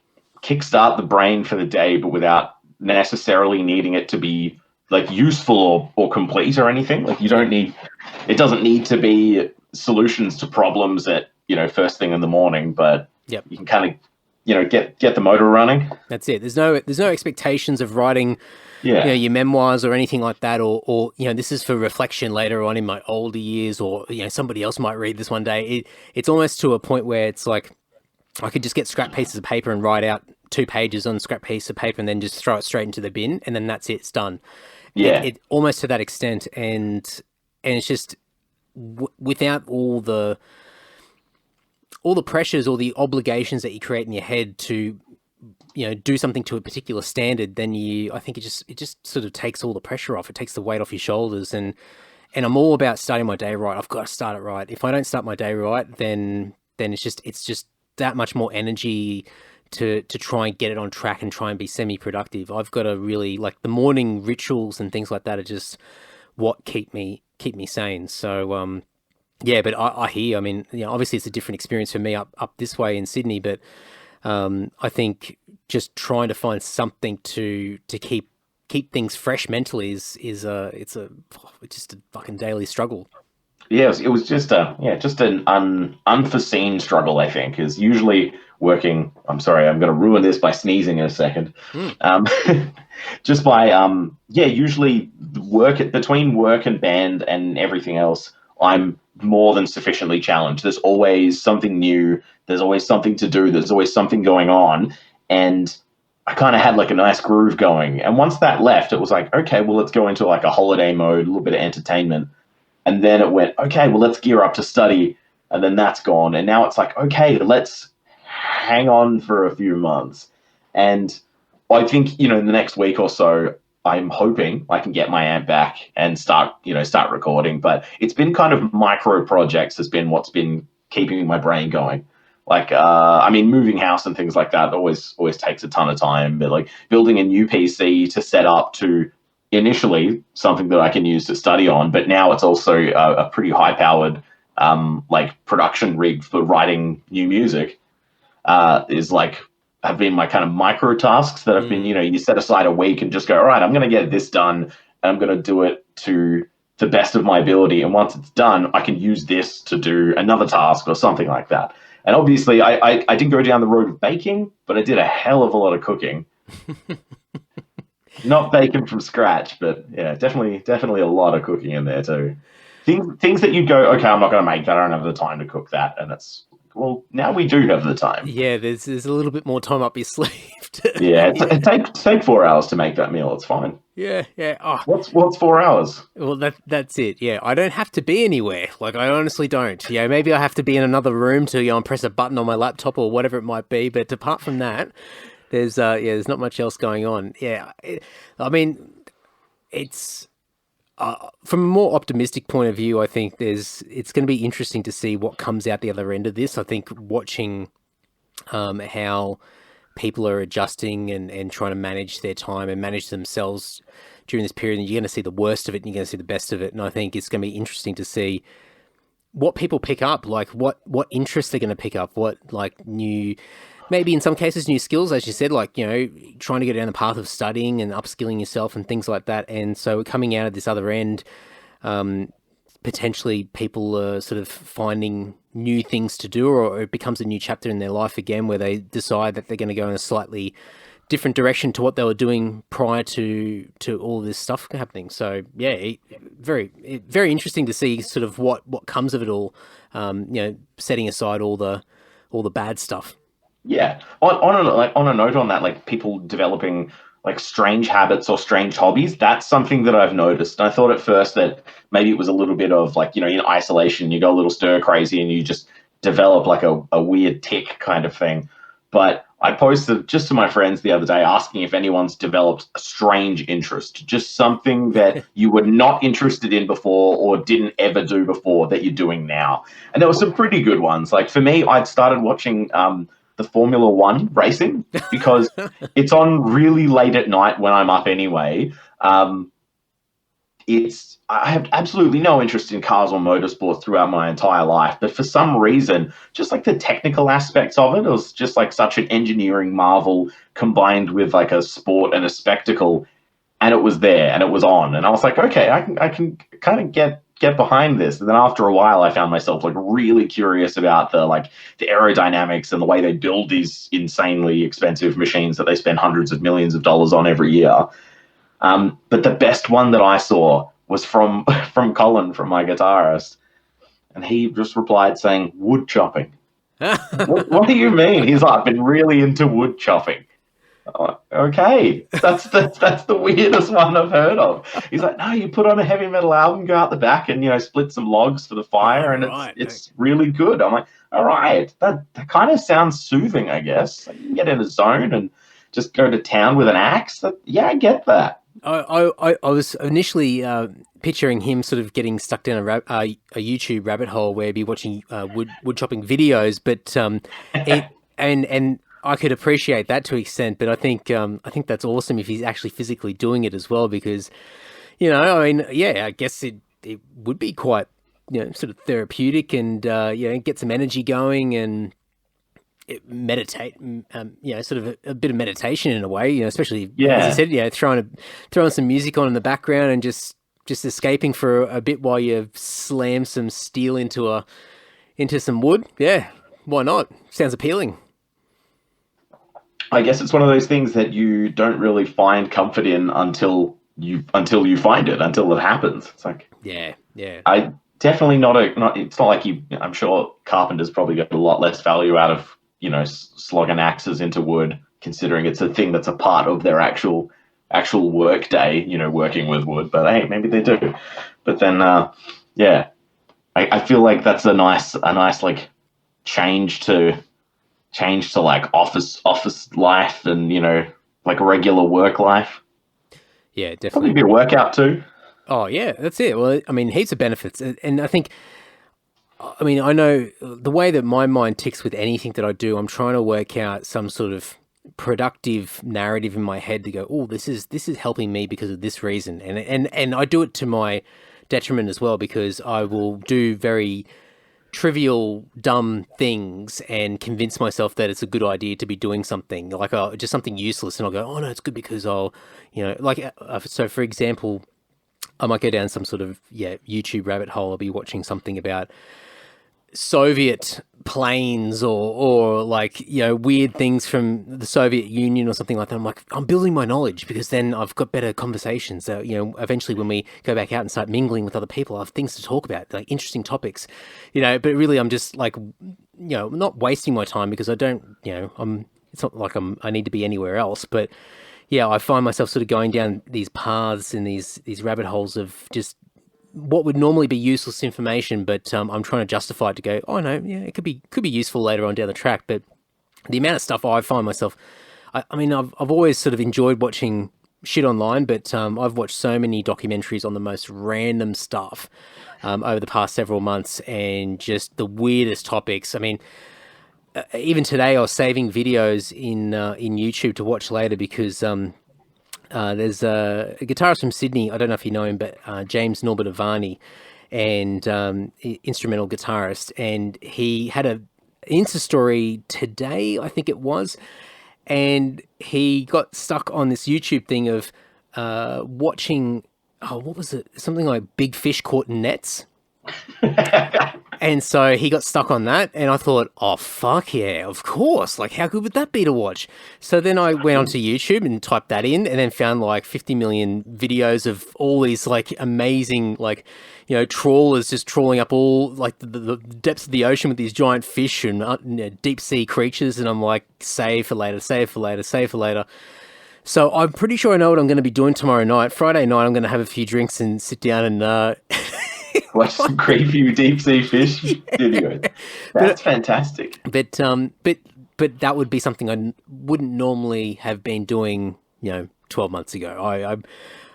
kickstart the brain for the day, but without necessarily needing it to be like useful or complete or anything. Like it doesn't need to be solutions to problems at, first thing in the morning, but you can kind of get the motor running. That's it. There's no expectations of writing, Yeah. your memoirs or anything like that, or this is for reflection later on in my older years, or somebody else might read this one day. It's almost to a point where it's like I could just get scrap pieces of paper and write out 2 pages on a scrap piece of paper and then just throw it straight into the bin, and then that's it. It's done. Yeah. It almost to that extent, and it's just without all the pressures or the obligations that you create in your head to do something to a particular standard, then I think it just sort of takes all the pressure off. It takes the weight off your shoulders, and I'm all about starting my day right. I've got to start it right. If I don't start my day right, then it's just that much more energy to try and get it on track and try and be semi-productive. I've got to really, like, the morning rituals and things like that are just what keep me sane. So yeah, but I hear, I mean, obviously it's a different experience for me up this way in Sydney, but I think just trying to find something to keep things fresh mentally is it's just a fucking daily struggle. Yeah, it was just an unforeseen struggle, I think, is usually working. I'm sorry, I'm going to ruin this by sneezing in a second. Just by, usually between work and band and everything else, I'm more than sufficiently challenged. There's always something new. There's always something to do. There's always something going on. And I kind of had like a nice groove going. And once that left, it was like, okay, well, let's go into like a holiday mode, a little bit of entertainment. And then it went, okay, well, let's gear up to study. And then that's gone. And now it's like, okay, let's hang on for a few months. And I think, in the next week or so, I'm hoping I can get my amp back and start recording. But it's been kind of micro projects has been what's been keeping my brain going. Like, moving house and things like that always takes a ton of time. But like building a new PC to set up to initially something that I can use to study on, but now it's also a pretty high-powered production rig for writing new music. Have been my kind of micro tasks that have been, you set aside a week and just go, all right, I'm going to get this done, and I'm going to do it to the best of my ability. And once it's done, I can use this to do another task or something like that. And obviously, I didn't go down the road of baking, but I did a hell of a lot of cooking. Not baking from scratch, but yeah, definitely a lot of cooking in there too. Things that you'd go, okay, I'm not going to make that. I don't have the time to cook that, and it's. Well, now we do have the time. Yeah, there's a little bit more time up your sleeve. Yeah, it take 4 hours to make that meal. It's fine. Yeah. Oh. What's 4 hours? Well, that's it. Yeah, I don't have to be anywhere. Like, I honestly don't. Yeah, maybe I have to be in another room to and press a button on my laptop or whatever it might be. But apart from that, there's not much else going on. Yeah, it's. From a more optimistic point of view, I think it's going to be interesting to see what comes out the other end of this. I think watching how people are adjusting and trying to manage their time and manage themselves during this period, and you're going to see the worst of it and you're going to see the best of it. And I think it's going to be interesting to see what people pick up, like what interests they're going to pick up, what like new... Maybe in some cases new skills, as you said, like, trying to go down the path of studying and upskilling yourself and things like that. And so coming out of this other end, potentially people are sort of finding new things to do, or it becomes a new chapter in their life again where they decide that they're going to go in a slightly different direction to what they were doing prior to all this stuff happening. So yeah, very interesting to see sort of what comes of it all, setting aside all the bad stuff. Yeah. On a note on that, like people developing like strange habits or strange hobbies, that's something that I've noticed. And I thought at first that maybe it was a little bit of like, in isolation, you go a little stir crazy and you just develop like a weird tick kind of thing. But I posted just to my friends the other day asking if anyone's developed a strange interest, just something that you were not interested in before or didn't ever do before that you're doing now. And there were some pretty good ones. Like for me, I'd started watching the Formula One racing because it's on really late at night when I'm up anyway. I have absolutely no interest in cars or motorsports throughout my entire life, but for some reason, just like the technical aspects of it was just like such an engineering marvel combined with like a sport and a spectacle, and it was there and it was on, and I was like, okay, I can kind of get get behind this. And then after a while, I found myself like really curious about the aerodynamics and the way they build these insanely expensive machines that they spend hundreds of millions of dollars on every year. But the best one that I saw was from Colin, from my guitarist, and he just replied saying wood chopping. What do you mean? He's like, I've been really into wood chopping. Okay, that's the weirdest one I've heard of. He's like, no, you put on a heavy metal album, go out the back, and split some logs for the fire, and it's really good. I'm like, all right, that kind of sounds soothing, I guess. Like, you can get in a zone and just go to town with an axe. I get that. I was initially picturing him sort of getting stuck down a YouTube rabbit hole where he'd be watching wood chopping videos, but and I could appreciate that to an extent, but I think that's awesome if he's actually physically doing it as well, because I guess it would be quite sort of therapeutic and get some energy going and meditate, sort of a bit of meditation in a way, especially as you said, throwing some music on in the background and just escaping for a bit while you slam some steel into some wood. Yeah, why not? Sounds appealing. I guess it's one of those things that you don't really find comfort in until you find it, until it happens. It's like, yeah. I definitely it's not like I'm sure carpenters probably get a lot less value out of, slogging axes into wood, considering it's a thing that's a part of their actual work day, working with wood. But hey, maybe they do. But then, I feel like that's a nice like change to like office life and like regular work life. Yeah, definitely. Probably be a workout too. Oh yeah, that's it. Well, I mean, heaps of benefits, and I think, I know the way that my mind ticks with anything that I do, I'm trying to work out some sort of productive narrative in my head to go, oh, this is helping me because of this reason, and I do it to my detriment as well, because I will do very trivial, dumb things and convince myself that it's a good idea to be doing something like just something useless, and I'll go, oh no, it's good because I'll, so for example, I might go down some sort of YouTube rabbit hole. I'll be watching something about Soviet planes or like weird things from the Soviet Union or something like that. I'm like, I'm building my knowledge, because then I've got better conversations. So eventually when we go back out and start mingling with other people, I have things to talk about, like interesting topics. But really I'm just like, not wasting my time, because I don't, it's not like I need to be anywhere else. But yeah, I find myself sort of going down these paths and these rabbit holes of just what would normally be useless information, but I'm trying to justify it to go, oh no, yeah, it could be useful later on down the track. But the amount of stuff I find myself, I've always sort of enjoyed watching shit online, but I've watched so many documentaries on the most random stuff over the past several months, and just the weirdest topics. I mean, even today I was saving videos in YouTube to watch later, because there's a guitarist from Sydney, I don't know if you know him, but James Norbert Avani, and instrumental guitarist, and he had a Insta story today, I think it was, and he got stuck on this YouTube thing of watching, what was it? Something like big fish caught in nets. And so he got stuck on that, and I thought, oh, fuck yeah, of course. Like, how good would that be to watch? So then I went onto YouTube and typed that in, and then found like 50 million videos of all these like amazing, like, trawlers just trawling up all like the depths of the ocean with these giant fish and deep sea creatures. And I'm like, save for later. So I'm pretty sure I know what I'm going to be doing tomorrow night. Friday night, I'm going to have a few drinks and sit down and watch some creepy deep sea fish videos. That's fantastic. But that would be something I wouldn't normally have been doing, 12 months ago.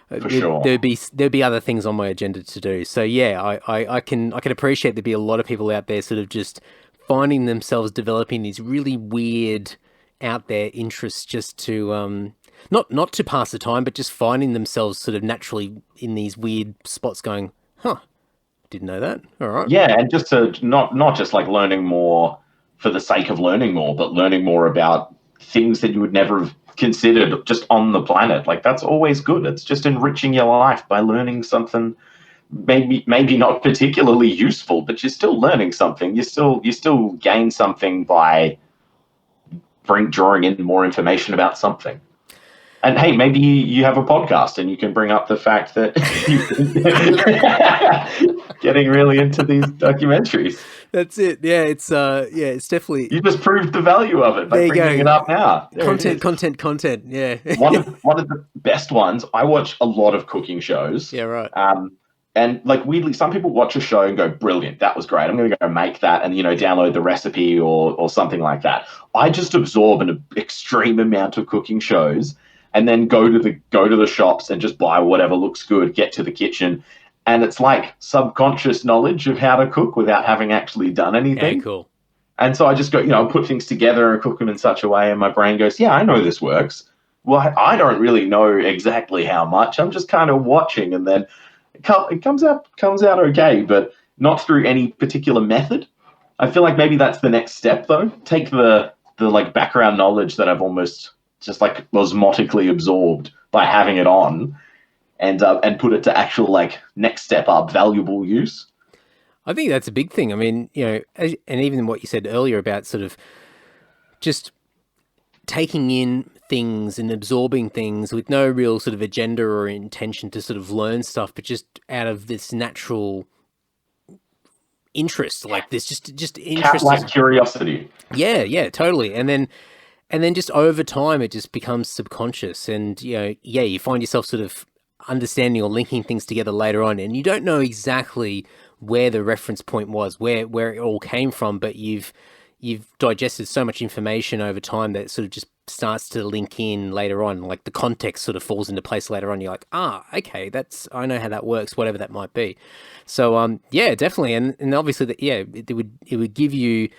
For sure. There'd be other things on my agenda to do. So yeah, I can appreciate there'd be a lot of people out there sort of just finding themselves developing these really weird out there interests just to not to pass the time, but just finding themselves sort of naturally in these weird spots going, huh, didn't know that. All right. Yeah, and just to not just like learning more for the sake of learning more, but learning more about things that you would never have considered just on the planet. Like, that's always good. It's just enriching your life by learning something maybe not particularly useful, but you're still learning something. You still gain something by drawing in more information about something. And hey, maybe you have a podcast and you can bring up the fact that you're getting really into these documentaries. That's it. Yeah, it's definitely. You just proved the value of it by bringing it up now. Content. Yeah. one of the best ones. I watch a lot of cooking shows. Yeah, right. And like weirdly, some people watch a show and go, "Brilliant, that was great. I'm going to go make that and download the recipe or something like that." I just absorb an extreme amount of cooking shows, and then go to the shops and just buy whatever looks good. Get to the kitchen, and it's like subconscious knowledge of how to cook without having actually done anything. Yeah, cool. And so I just go, put things together and cook them in such a way, and my brain goes, "Yeah, I know this works." Well, I don't really know exactly how much. I'm just kind of watching, and then it comes out okay, but not through any particular method. I feel like maybe that's the next step, though. Take the like background knowledge that I've almost just like osmotically absorbed by having it on, and put it to actual like next step up valuable use. I think that's a big thing. I mean, and even what you said earlier about sort of just taking in things and absorbing things with no real sort of agenda or intention to sort of learn stuff, but just out of this natural interest, like this just interest, cat-like curiosity. Yeah, totally. And then just over time, it just becomes subconscious, and you find yourself sort of understanding or linking things together later on, and you don't know exactly where the reference point was, where it all came from, but you've digested so much information over time that sort of just starts to link in later on, like the context sort of falls into place later on. You're like, okay, I know how that works, whatever that might be. So yeah, definitely, and obviously it would give you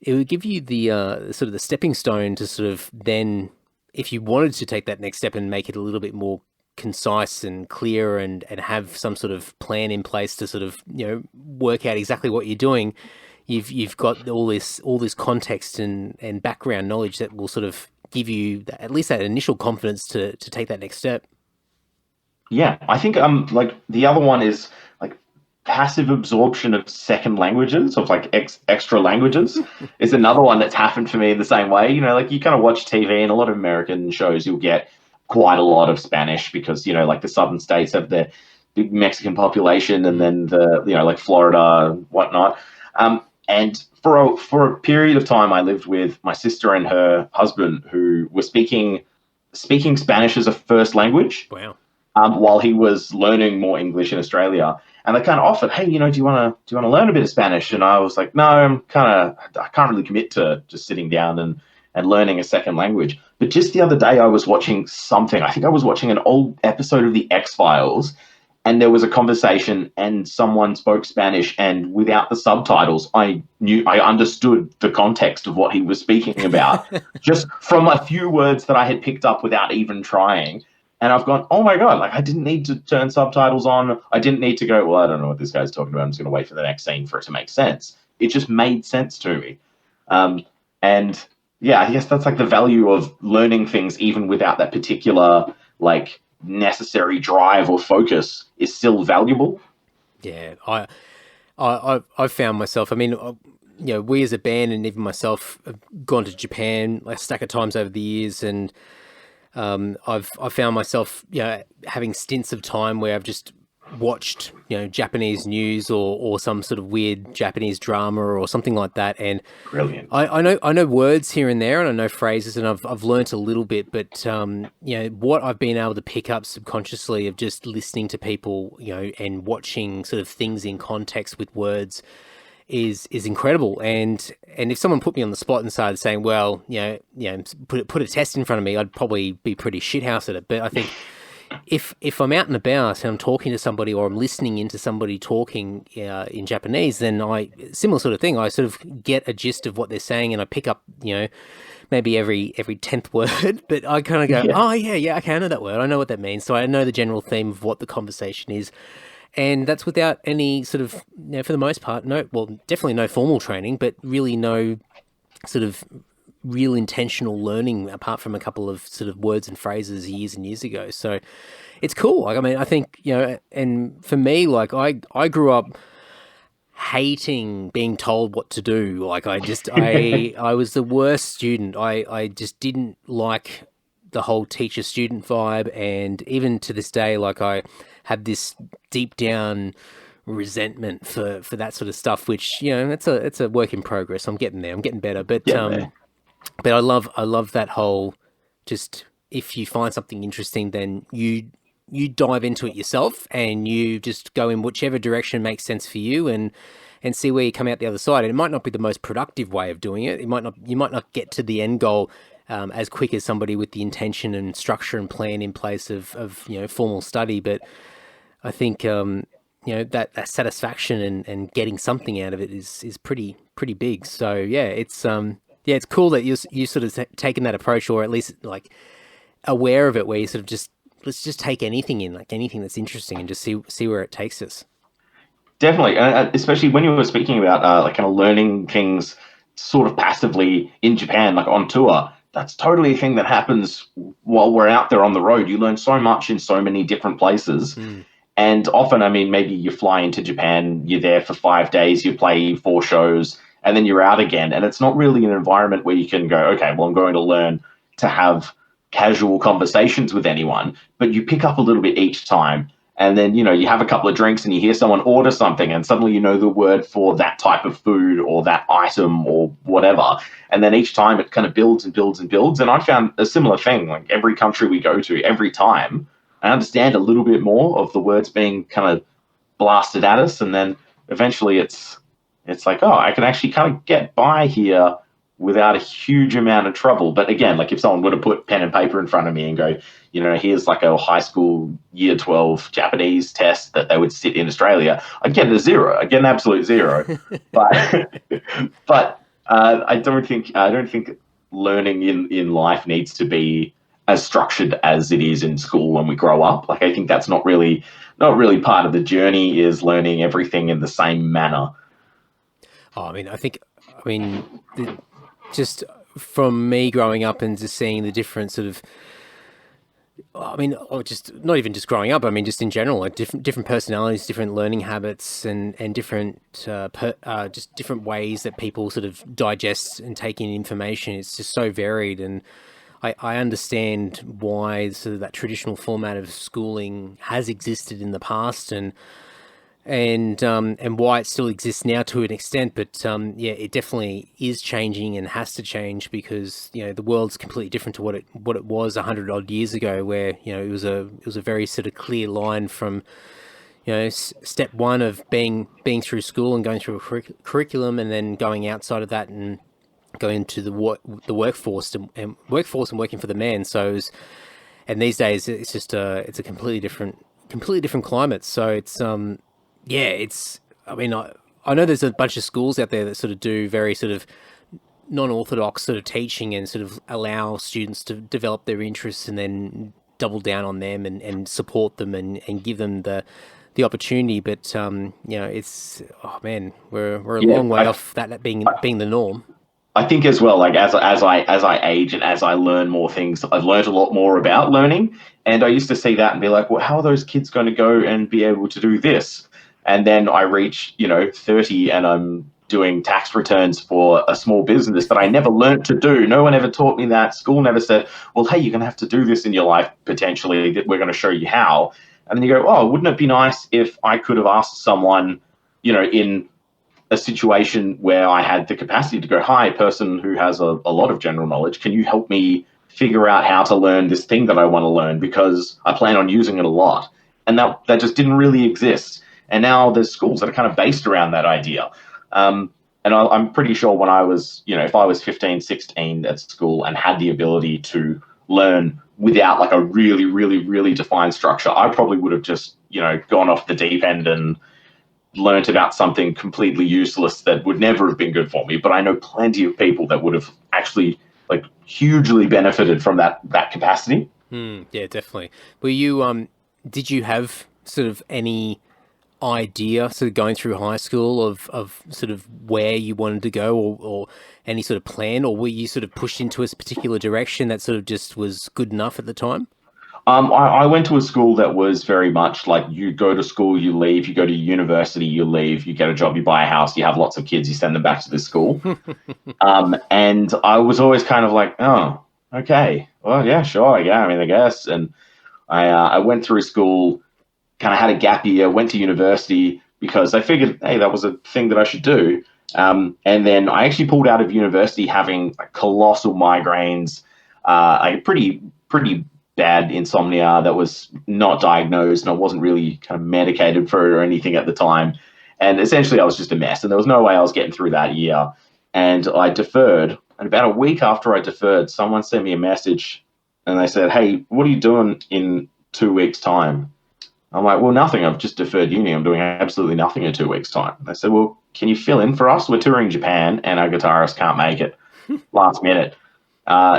the sort of the stepping stone to sort of then, if you wanted to take that next step and make it a little bit more concise and clear and have some sort of plan in place to sort of work out exactly what you're doing. You've got all this context and background knowledge that will sort of give you at least that initial confidence to take that next step. Yeah, I think like the other one is like passive absorption of second languages, of like extra languages, is another one that's happened for me in the same way. Like you kind of watch TV and a lot of American shows, you'll get quite a lot of Spanish because like the southern states have their big Mexican population, and then the like Florida and whatnot. And for a period of time, I lived with my sister and her husband, who were speaking Spanish as a first language. Wow. While he was learning more English in Australia, and they kind of offered, "Hey, do you want to learn a bit of Spanish?" And I was like, "No, I can't really commit to just sitting down and learning a second language." But just the other day, I was watching something. I think I was watching an old episode of the X-Files. And there was a conversation and someone spoke Spanish, and without the subtitles, I understood the context of what he was speaking about just from a few words that I had picked up without even trying. And I've gone, oh my God, like I didn't need to turn subtitles on. I didn't need to go, well, I don't know what this guy's talking about. I'm just going to wait for the next scene for it to make sense. It just made sense to me. And yeah, I guess that's like the value of learning things even without that particular like necessary drive or focus is still valuable. Yeah, I found myself, I mean, we as a band and even myself have gone to Japan a stack of times over the years, and I've found myself having stints of time where I've just watched Japanese news or some sort of weird Japanese drama or something like that, and brilliant. I know words here and there, and I know phrases, and I've learnt a little bit, but what I've been able to pick up subconsciously of just listening to people and watching sort of things in context with words is incredible. And if someone put me on the spot and started saying, well, put a test in front of me, I'd probably be pretty shithouse at it. But I think if I'm out and about and I'm talking to somebody or I'm listening into somebody talking in Japanese, then similar sort of thing. I sort of get a gist of what they're saying, and I pick up, maybe every 10th word, but I kind of go, oh yeah, okay, I know that word. I know what that means. So I know the general theme of what the conversation is. And that's without any sort of, for the most part, definitely no formal training, but really no sort of real intentional learning apart from a couple of sort of words and phrases years and years ago. So it's cool. Like, I mean, I think, and for me, like I grew up hating being told what to do. Like I was the worst student. I just didn't like the whole teacher student vibe. And even to this day, like I had this deep down resentment for that sort of stuff, which, it's a work in progress. I'm getting there. I'm getting better. But, but I love that whole, just if you find something interesting, then you dive into it yourself and you just go in whichever direction makes sense for you and see where you come out the other side. And it might not be the most productive way of doing it. You might not get to the end goal as quick as somebody with the intention and structure and plan in place of formal study. But I think that satisfaction and getting something out of it is pretty big. So it's cool that you sort of taken that approach, or at least like aware of it, where you sort of let's just take anything in, like anything that's interesting, and just see where it takes us. Definitely, especially when you were speaking about like kind of learning things sort of passively in Japan, like on tour. That's totally a thing that happens while we're out there on the road. You learn so much in so many different places. And often, I mean, maybe you fly into Japan, you're there for 5 days, you play 4 shows, and then you're out again. And it's not really an environment where you can go, okay, well, I'm going to learn to have casual conversations with anyone, but you pick up a little bit each time. And then, you have a couple of drinks and you hear someone order something and suddenly you know the word for that type of food or that item or whatever. And then each time it kind of builds and builds and builds. And I found a similar thing, like every country we go to, every time I understand a little bit more of the words being kind of blasted at us. And then eventually it's like, oh, I can actually kind of get by here without a huge amount of trouble. But again, like if someone were to put pen and paper in front of me and go, here's like a high school year 12 Japanese test that they would sit in Australia, I'd get a 0. I'd get an absolute 0. But I don't think learning in life needs to be as structured as it is in school when we grow up. Like I think that's not really part of the journey, is learning everything in the same manner. Just from me growing up and just seeing the different sort of, or just not even just growing up, just in general, like different personalities, different learning habits, and different just different ways that people sort of digest and take in information. It's just so varied, and I understand why sort of that traditional format of schooling has existed in the past, and why it still exists now to an extent. But it definitely is changing and has to change, because the world's completely different to what it was 100 odd years ago, where it was a very sort of clear line from step one of being through school and going through a curriculum, and then going outside of that and going into the workforce and working for the man. So and these days it's just it's a completely different climate. So it's I know there's a bunch of schools out there that sort of do very sort of non-orthodox sort of teaching and sort of allow students to develop their interests and then double down on them and support them and give them the opportunity. But it's, we're a long way off that being the norm. I think as well, like as I age and as I learn more things, I've learned a lot more about learning. And I used to see that and be like, well, how are those kids going to go and be able to do this? And then I reach, 30 and I'm doing tax returns for a small business that I never learned to do. No one ever taught me that. School never said, well, hey, you're going to have to do this in your life potentially. We're going to show you how. And then you go, oh, wouldn't it be nice if I could have asked someone, in a situation where I had the capacity to go, hi, person who has a lot of general knowledge, can you help me figure out how to learn this thing that I want to learn, because I plan on using it a lot. And that just didn't really exist. And now there's schools that are kind of based around that idea. And I'm pretty sure when I was, if I was 15, 16 at school and had the ability to learn without like a really, really, really defined structure, I probably would have just, gone off the deep end and learnt about something completely useless that would never have been good for me. But I know plenty of people that would have actually like hugely benefited from that capacity. Yeah, definitely. Were you, did you have sort of any idea sort of going through high school of sort of where you wanted to go or any sort of plan, or were you sort of pushed into a particular direction that sort of just was good enough at the time? I went to a school that was very much like, you go to school, you leave, you go to university, you leave, you get a job, you buy a house, you have lots of kids, you send them back to the school. And I was always kind of like, oh, okay, well, yeah, sure, yeah, I mean, I guess. And I went through school, kind of had a gap year, went to university because I figured, hey, that was a thing that I should do. And then I actually pulled out of university having colossal migraines, like pretty bad insomnia that was not diagnosed, and I wasn't really kind of medicated for it or anything at the time. And essentially I was just a mess, and there was no way I was getting through that year. And I deferred, and about a week after I deferred, someone sent me a message and they said, hey, what are you doing in 2 weeks' time? I'm like, well, nothing. I've just deferred uni. I'm doing absolutely nothing in 2 weeks' time. They said, well, can you fill in for us? We're touring Japan and our guitarist can't make it last minute.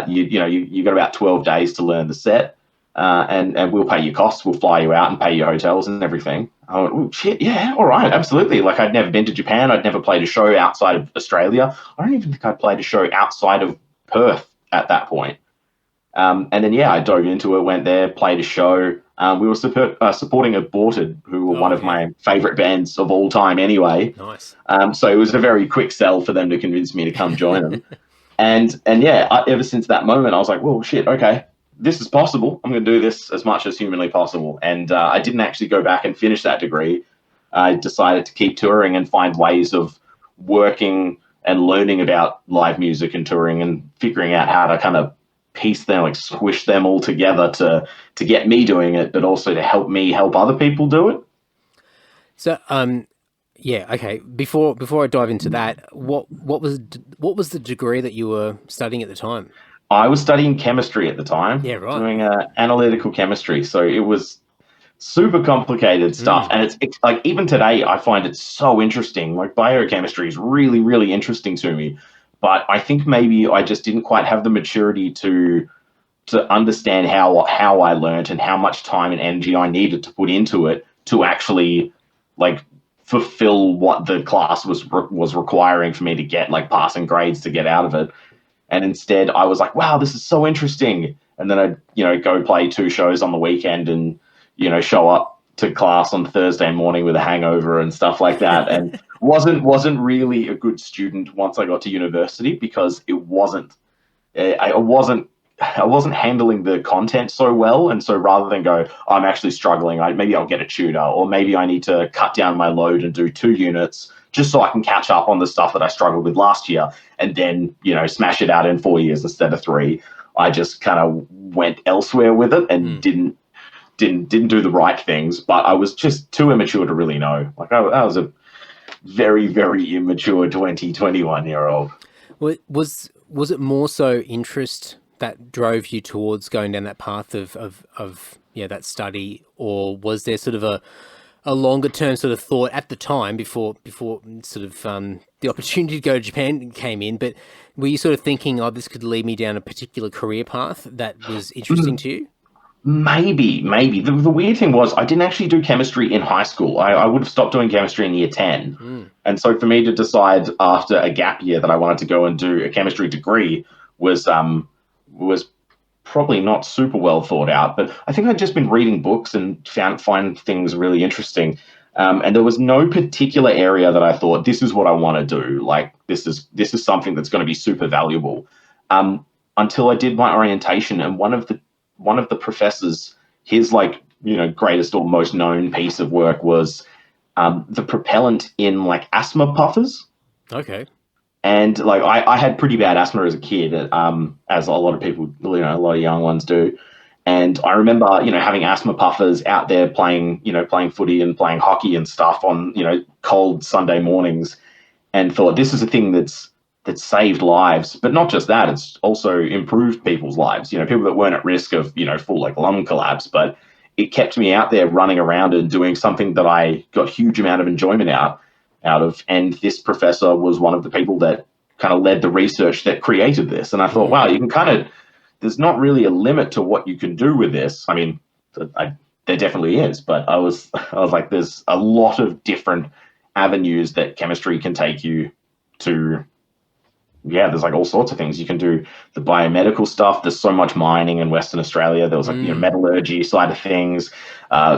You got about 12 days to learn the set, and we'll pay your costs. We'll fly you out and pay your hotels and everything. I went, oh, shit, yeah, all right, absolutely. Like, I'd never been to Japan. I'd never played a show outside of Australia. I don't even think I'd played a show outside of Perth at that point. And then, yeah, I dove into it, went there, played a show. We were supporting Aborted, who were one of my favourite bands of all time anyway. Nice. So it was a very quick sell for them to convince me to come join them. And yeah, ever since that moment, I was like, well, shit, okay, this is possible. I'm going to do this as much as humanly possible. And I didn't actually go back and finish that degree. I decided to keep touring and find ways of working and learning about live music and touring and figuring out how to kind of piece them, like squish them all together to get me doing it, but also to help me help other people do it. So, yeah, okay. Before I dive into that, what was the degree that you were studying at the time? I was studying chemistry at the time. Yeah, right. Doing analytical chemistry. So it was super complicated stuff. And it's like, even today, I find it so interesting. Like, biochemistry is really, really interesting to me. But I think maybe I just didn't quite have the maturity to understand how I learned and how much time and energy I needed to put into it to actually, like, fulfill what the class was requiring for me to get, like, passing grades to get out of it. And instead I was like, wow, this is so interesting. And then I'd, go play 2 shows on the weekend and, show up to class on Thursday morning with a hangover and stuff like that. And wasn't really a good student once I got to university, because I wasn't handling the content so well. And so rather than go, I'm actually struggling, maybe I'll get a tutor, or maybe I need to cut down my load and do 2 units just so I can catch up on the stuff that I struggled with last year, and then, smash it out in 4 years instead of 3. I just kind of went elsewhere with it and didn't do the right things. But I was just too immature to really know. Like, I was a very, very immature 21-year-old. Was it more so interest that drove you towards going down that path of that study, or was there sort of a longer term sort of thought at the time before sort of the opportunity to go to Japan came in? But were you sort of thinking, oh, this could lead me down a particular career path that was interesting to you? Maybe. The weird thing was, I didn't actually do chemistry in high school. I would have stopped doing chemistry in year 10. And so for me to decide after a gap year that I wanted to go and do a chemistry degree was probably not super well thought out. But I think I'd just been reading books and find things really interesting. And there was no particular area that I thought, this is what I want to do. Like, this is something that's going to be super valuable. Until I did my orientation, and one of the professors, his greatest or most known piece of work was the propellant in asthma puffers. Okay. And I had pretty bad asthma as a kid, as a lot of people, a lot of young ones do. And I remember, having asthma puffers out there playing footy and playing hockey and stuff on, cold Sunday mornings, and thought, this is a thing that's saved lives. But not just that, it's also improved people's lives, people that weren't at risk of, full lung collapse. But it kept me out there running around and doing something that I got a huge amount of enjoyment out of. And this professor was one of the people that kind of led the research that created this. And I thought, wow, you can there's not really a limit to what you can do with this. I mean, there definitely is. But I was like, there's a lot of different avenues that chemistry can take you to. Yeah, there's like all sorts of things you can do. The biomedical stuff. There's so much mining in Western Australia. There was like metallurgy side of things,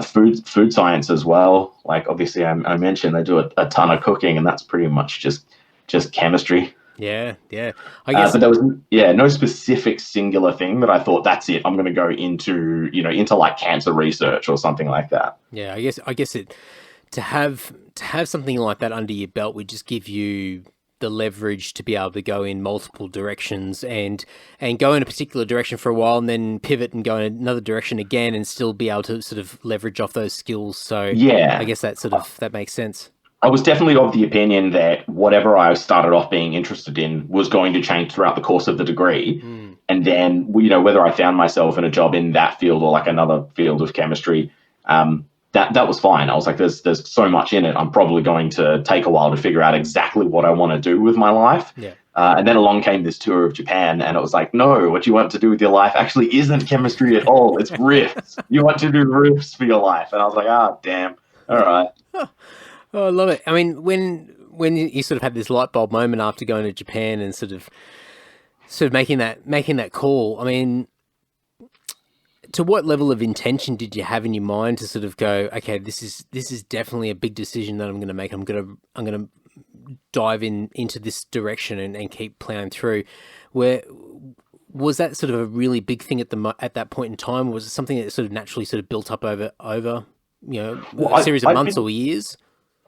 food science as well. Like obviously, I mentioned they do a ton of cooking, and that's pretty much just chemistry. Yeah. I guess, but there was no specific singular thing that I thought that's it. I'm going to go into like cancer research or something like that. Yeah, I guess it to have something like that under your belt would just give you the leverage to be able to go in multiple directions and go in a particular direction for a while and then pivot and go in another direction again and still be able to sort of leverage off those skills. So yeah, I guess that makes sense. I was definitely of the opinion that whatever I started off being interested in was going to change throughout the course of the degree. And then, whether I found myself in a job in that field or like another field of chemistry, that was fine. I was like, there's so much in it. I'm probably going to take a while to figure out exactly what I want to do with my life. Yeah. And then along came this tour of Japan, and it was like, no, what you want to do with your life actually isn't chemistry at all. It's riffs. You want to do riffs for your life. And I was like, damn. All right. Oh, I love it. I mean, when you sort of had this light bulb moment after going to Japan and sort of making that call, I mean, to what level of intention did you have in your mind to sort of go, okay, this is definitely a big decision that I'm going to make. I'm going to dive into this direction and keep plowing through. Where was that sort of a really big thing at that point in time? Or was it something that sort of naturally sort of built up over a series of months or years?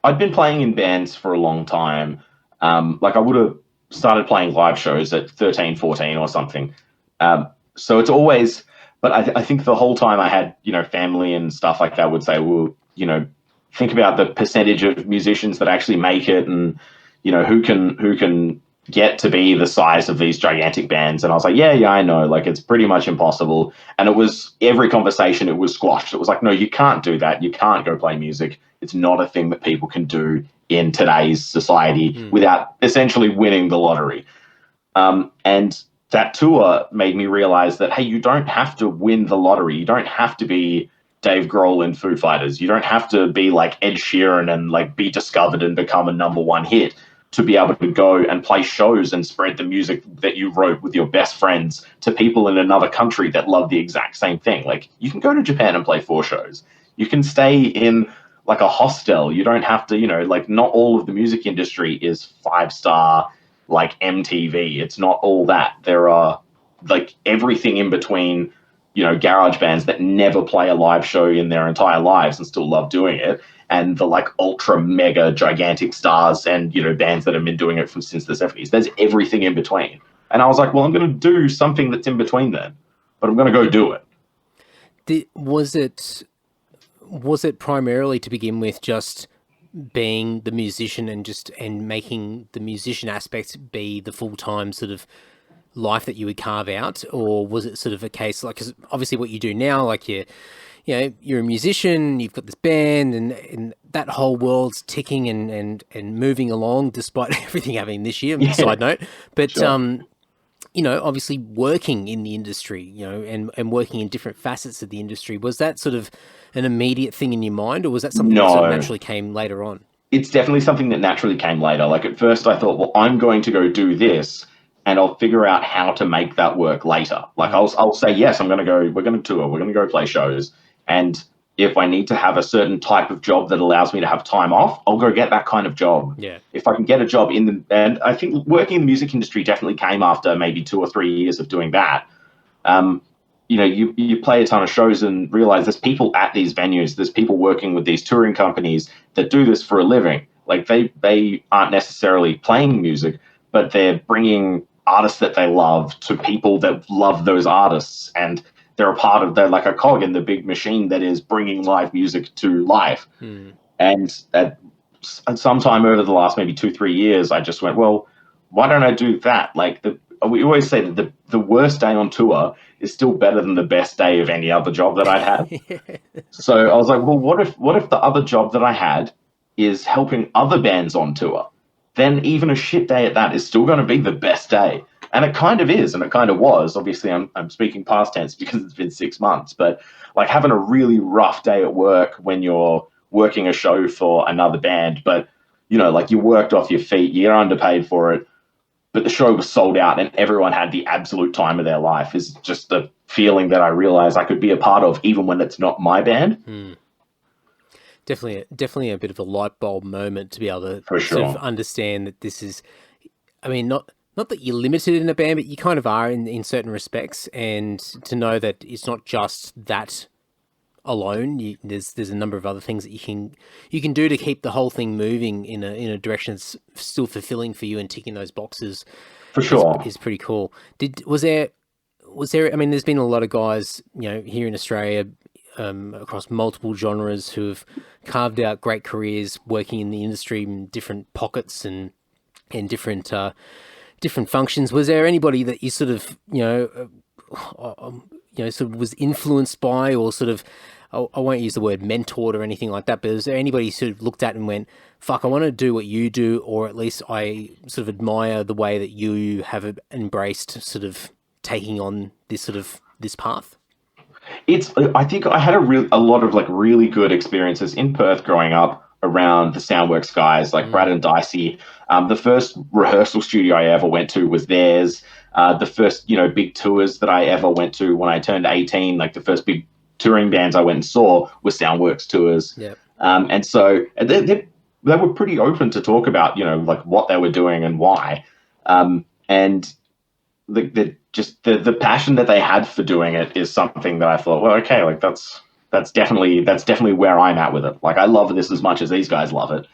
I'd been playing in bands for a long time. Like I would have started playing live shows at 13, 14 or something. So it's always, but I think the whole time I had, family and stuff like that would say, well, think about the percentage of musicians that actually make it and, who can get to be the size of these gigantic bands. And I was like, yeah, I know, like it's pretty much impossible. And it was every conversation, it was squashed. It was like, no, you can't do that. You can't go play music. It's not a thing that people can do in today's society without essentially winning the lottery. And that tour made me realize that, hey, you don't have to win the lottery. You don't have to be Dave Grohl in Foo Fighters. You don't have to be like Ed Sheeran and like be discovered and become a #1 hit to be able to go and play shows and spread the music that you wrote with your best friends to people in another country that love the exact same thing. Like you can go to Japan and play 4 shows. You can stay in like a hostel. You don't have to, like not all of the music industry is 5-star like MTV. It's not all that. There are like everything in between, garage bands that never play a live show in their entire lives and still love doing it. And the like ultra mega gigantic stars and, bands that have been doing it since the 70s. There's everything in between. And I was like, well, I'm going to do something that's in between then, but I'm going to go do it. Was it primarily to begin with just being the musician and making the musician aspect be the full-time sort of life that you would carve out? Or was it sort of a case like, 'cause obviously what you do now, like you're a musician, you've got this band and that whole world's ticking and moving along despite everything happening this year, side note. But, sure. Obviously working in the industry, and working in different facets of the industry, was that sort of an immediate thing in your mind, or was that something that sort of naturally came later on? It's definitely something that naturally came later. Like at first I thought, well, I'm going to go do this and I'll figure out how to make that work later. Like I'll say, yes, we're going to tour, we're going to go play shows. And if I need to have a certain type of job that allows me to have time off, I'll go get that kind of job. Yeah. If I can get a job and I think working in the music industry definitely came after maybe 2 or 3 years of doing that. You play a ton of shows and realize there's people at these venues, there's people working with these touring companies that do this for a living. Like they aren't necessarily playing music, but they're bringing artists that they love to people that love those artists. And they're they're like a cog in the big machine that is bringing live music to life. And at sometime over the last maybe 2-3 years, I just went, well, why don't I do that? Like we always say that the worst day on tour is still better than the best day of any other job that I'd had. So I was like, well, what if the other job that I had is helping other bands on tour? Then even a shit day at that is still going to be the best day. And it kind of is, and it kind of was. Obviously, I'm speaking past tense because it's been 6 months, but like having a really rough day at work when you're working a show for another band, but like you worked off your feet, you're underpaid for it, but the show was sold out and everyone had the absolute time of their life is just the feeling that I realize I could be a part of even when it's not my band. Definitely a bit of a light bulb moment to be able to For sure. sort of understand that this is, I mean, not that you're limited in a band, but you kind of are in certain respects, and to know that it's not just that alone. There's a number of other things that you can do to keep the whole thing moving in a direction that's still fulfilling for you and ticking those boxes. For sure. Is pretty cool. Was there? I mean, there's been a lot of guys, here in Australia, across multiple genres who have carved out great careers working in the industry in different pockets and different functions. Was there anybody that you sort of, sort of was influenced by, or sort of, I won't use the word mentored or anything like that, but is there anybody you sort of looked at and went, fuck, I want to do what you do, or at least I sort of admire the way that you have embraced sort of taking on this path? I think I had a lot of like really good experiences in Perth growing up around the Soundworks guys like Brad and Dicey. The first rehearsal studio I ever went to was theirs. The first, big tours that I ever went to when I turned 18, like the first big touring bands I went and saw were Soundworks tours. Yeah. And so they were pretty open to talk about, like what they were doing and why. And the passion that they had for doing it is something that I thought, well, okay, like that's definitely where I'm at with it. Like I love this as much as these guys love it,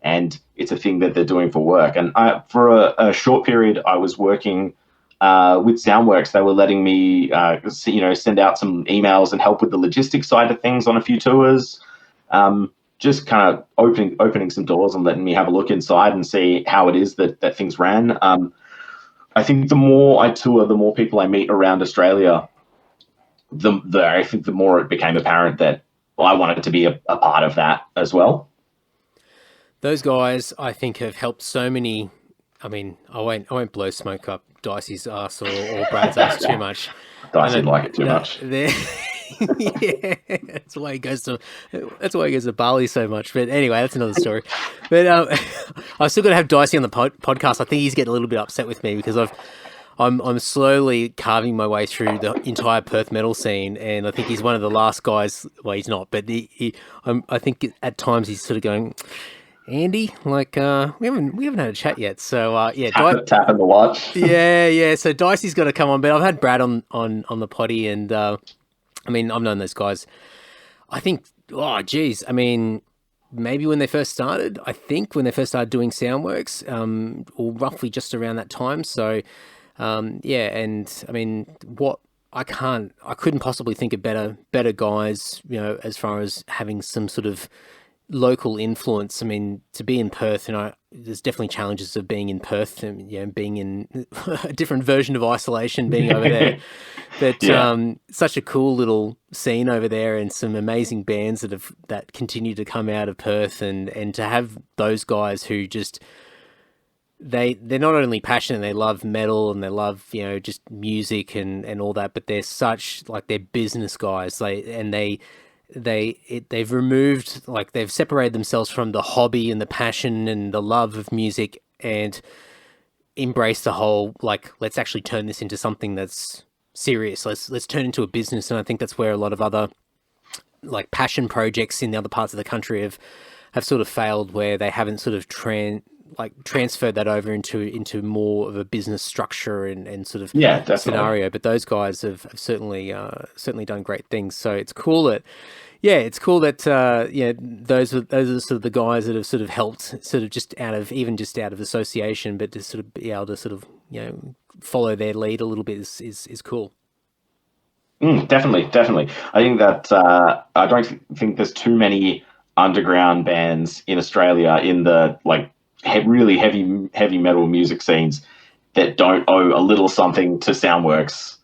and it's a thing that they're doing for work. And for a short period, I was working with Soundworks. They were letting me, send out some emails and help with the logistics side of things on a few tours. Just kind of opening some doors and letting me have a look inside and see how it is that things ran. I think the more I tour, the more people I meet around Australia, I think the more it became apparent that I wanted to be a part of that as well. Those guys, I think, have helped so many. I mean, I won't blow smoke up Dicey's ass or Brad's ass too much. Dicey didn't like it too much. Yeah, that's why he goes to Bali so much. But anyway, that's another story. But I've still got to have Dicey on the podcast. I think he's getting a little bit upset with me because I'm slowly carving my way through the entire Perth metal scene, and I think he's one of the last guys. Well, he's not, but I think at times he's sort of going, Andy, like we haven't had a chat yet. So yeah, tapping the watch. yeah. So Dicey's got to come on, but I've had Brad on the potty, and I mean, I've known those guys. I think, oh geez, I mean, maybe when they first started. I think when they first started doing Soundworks, or roughly just around that time. So. Yeah, and I mean, I couldn't possibly think of better guys, as far as having some sort of local influence. I mean, to be in Perth, there's definitely challenges of being in Perth and, being in a different version of isolation, being over there. But yeah. Such a cool little scene over there, and some amazing bands that continue to come out of Perth, and to have those guys who just. They're not only passionate, they love metal and they love, just music and all that, but they're they're business guys. They've removed, they've separated themselves from the hobby and the passion and the love of music, and embrace the whole, let's actually turn this into something that's serious. Let's turn it into a business. And I think that's where a lot of other passion projects in the other parts of the country have sort of failed, where they haven't sort of transferred that over into more of a business structure and sort of scenario. But those guys have certainly done great things. So it's cool that those are sort of the guys that have sort of helped sort of just out of association, but to sort of be able to sort of follow their lead a little bit is cool. Definitely. I think that I don't think there's too many underground bands in Australia in the really heavy metal music scenes that don't owe a little something to Soundworks,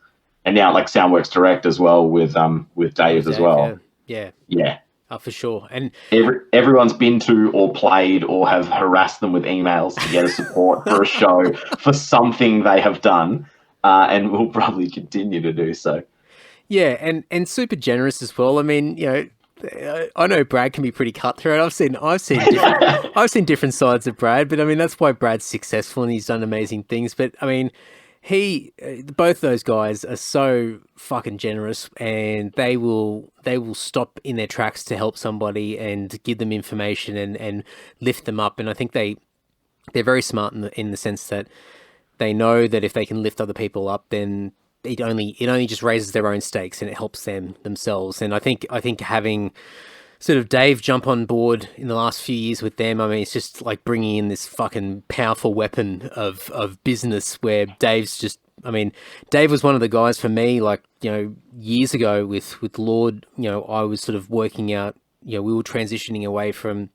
and now Soundworks Direct as well with Dave as well. Yeah. For sure. And Everyone's been to or played or have harassed them with emails to get a support for a show for something they have done, and will probably continue to do so. yeah, and super generous as well. I mean, I know Brad can be pretty cutthroat. I've seen different sides of Brad, but I mean that's why Brad's successful and he's done amazing things. But I mean, both those guys are so fucking generous, and they will stop in their tracks to help somebody and give them information and lift them up. And I think they're very smart in the sense that they know that if they can lift other people up, then it only just raises their own stakes and it helps themselves. And I think having sort of Dave jump on board in the last few years with them, I mean, it's just like bringing in this fucking powerful weapon of business where Dave was one of the guys for me, like, years ago with Lord, I was sort of working out, we were transitioning away from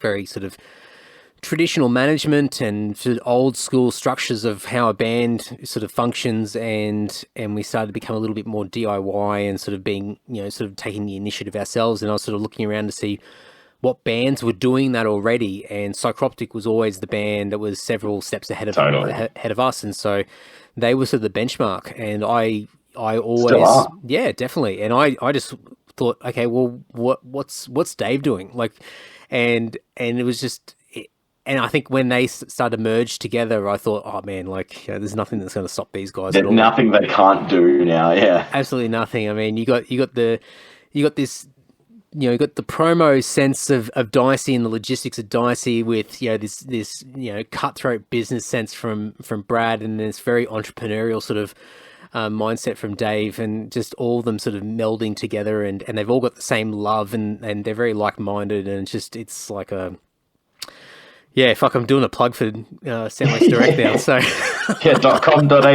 very sort of traditional management and sort of old school structures of how a band sort of functions, and we started to become a little bit more DIY and sort of being, sort of taking the initiative ourselves. And I was sort of looking around to see what bands were doing that already, and Psychroptic was always the band that was several steps ahead of us, and so they were sort of the benchmark. And I always, yeah, definitely. And I just thought, okay, well, what's Dave doing? Like, and it was just. And I think when they started to merge together, I thought, oh man, like, there's nothing that's going to stop these guys. There's nothing they can't do now. Yeah, absolutely nothing. I mean, you got the promo sense of Dicey and the logistics of Dicey with this cutthroat business sense from Brad, and this very entrepreneurial sort of mindset from Dave, and just all of them sort of melding together, and they've all got the same love, and they're very like-minded, and it's like a. Yeah, fuck, I'm doing a plug for Soundwaves Direct now, so... yeah, .com.au.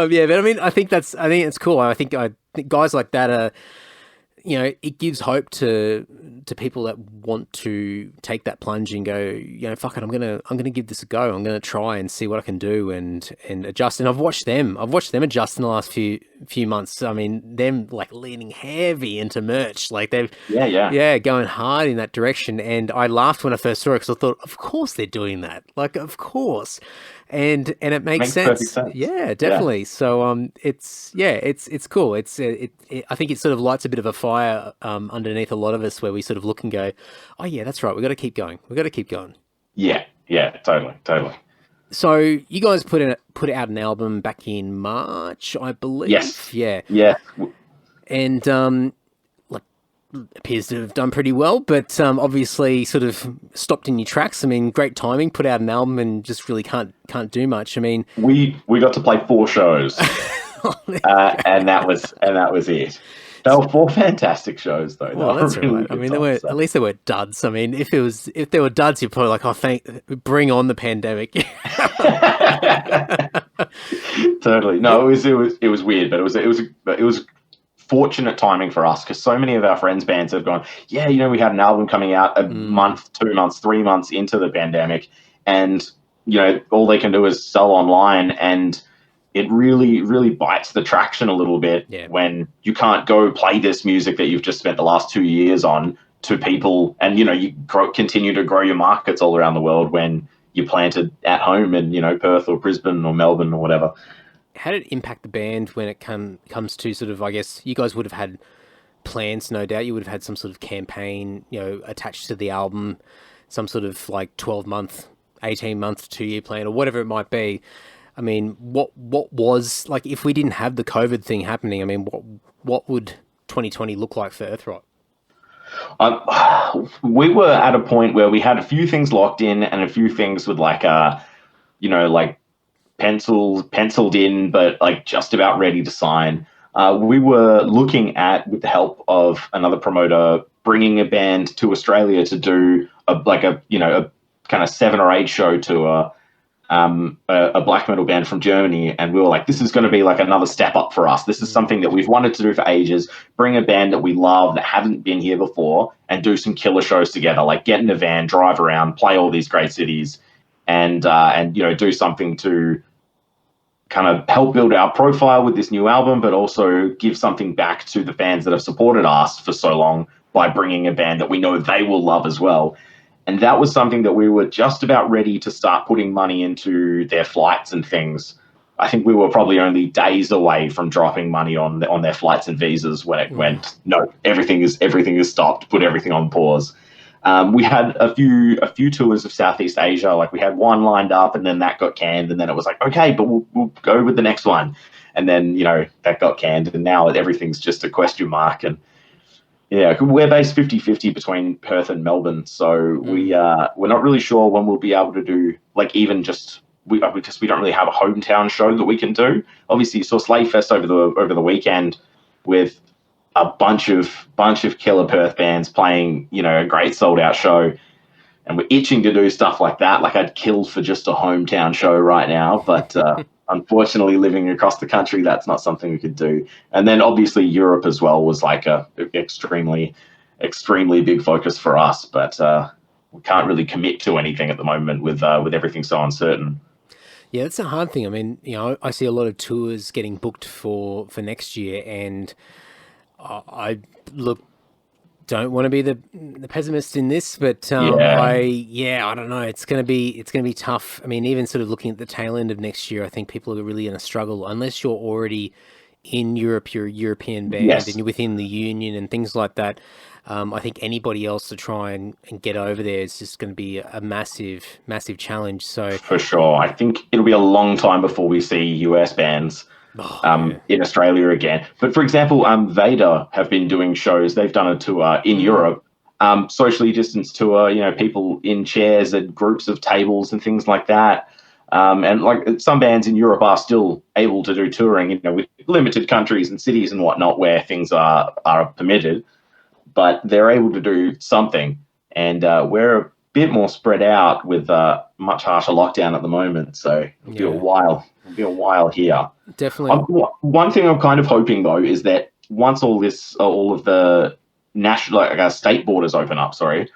Yeah, but I mean, I think it's cool. I think guys like that are, it gives hope to people that want to take that plunge and go, fuck it, I'm gonna give this a go. I'm gonna try and see what I can do and adjust. And I've watched them adjust in the last few months. I mean, them like leaning heavy into merch, like they've going hard in that direction. And I laughed when I first saw it because I thought, of course they're doing that, like of course. And it makes sense. Yeah, definitely. Yeah. So it's cool. I think it sort of lights a bit of a fire underneath a lot of us where we sort of look and go, oh yeah, that's right. We got to keep going. Yeah, totally. So you guys put out an album back in March, I believe. Yes. Yeah. And appears to have done pretty well, but obviously sort of stopped in your tracks. I mean, great timing, put out an album and just really can't do much. I mean, we got to play 4 shows, and that was it. They were 4 fantastic shows, though. Well, that's really right. I mean, at least they were duds. I mean, if they were duds, you're probably like, bring on the pandemic. Totally. No, it was weird, but it was fortunate timing for us because so many of our friends' bands have gone, yeah, we had an album coming out a month, 2 months, 3 months into the pandemic, and all they can do is sell online, and it really, really bites the traction a little bit when you can't go play this music that you've just spent the last 2 years on to people, and you continue to grow your markets all around the world when you're planted at home in Perth or Brisbane or Melbourne or whatever. How did it impact the band when it comes to sort of, I guess, you guys would have had plans, no doubt. You would have had some sort of campaign, attached to the album, some sort of like 12-month, 18-month, 2-year plan or whatever it might be. I mean, what was, like, if we didn't have the COVID thing happening, I mean, what would 2020 look like for Earthright? We were at a point where we had a few things locked in and a few things with like penciled in, but like just about ready to sign. We were looking at, with the help of another promoter, bringing a band to Australia to do a kind of 7 or 8 show tour, a black metal band from Germany, and we were like, this is going to be like another step up for us. This is something that we've wanted to do for ages. Bring a band that we love that haven't been here before, and do some killer shows together. Like get in a van, drive around, play all these great cities, and do something to kind of help build our profile with this new album, but also give something back to the fans that have supported us for so long by bringing a band that we know they will love as well. And that was something that we were just about ready to start putting money into their flights and things. I think we were probably only days away from dropping money on their flights and visas when it went, no, everything is stopped, put everything on pause. We had a few tours of Southeast Asia. Like we had one lined up, and then that got canned, and then it was like, okay, but we'll go with the next one, and then that got canned, and now everything's just a question mark. And yeah, we're based 50-50 between Perth and Melbourne, so we're not really sure when we'll be able to do even just because we don't really have a hometown show that we can do. Obviously, you saw Slayfest over the weekend with a bunch of killer Perth bands playing, a great sold out show, and we're itching to do stuff like that. Like I'd kill for just a hometown show right now, but unfortunately, living across the country, that's not something we could do. And then obviously Europe as well was like a extremely big focus for us, but we can't really commit to anything at the moment with everything so uncertain. Yeah, it's a hard thing. I mean, I see a lot of tours getting booked for next year, and I don't want to be the pessimist in this, but I don't know. It's gonna be tough. I mean, even sort of looking at the tail end of next year, I think people are really going to struggle unless you're already in Europe, you're a European band, and you're within the union and things like that. I think anybody else to try and get over there is just going to be a massive challenge. So for sure, I think it'll be a long time before we see US bands in Australia again. But for example, Vader have been doing shows. They've done a tour in Europe, socially distanced tour, people in chairs and groups of tables and things like that. And like some bands in Europe are still able to do touring, with limited countries and cities and whatnot where things are permitted, but they're able to do something. And we're a bit more spread out with much harsher lockdown at the moment. So it'll be a while here. Definitely. One thing I'm kind of hoping though is that once all of the national, state borders open up,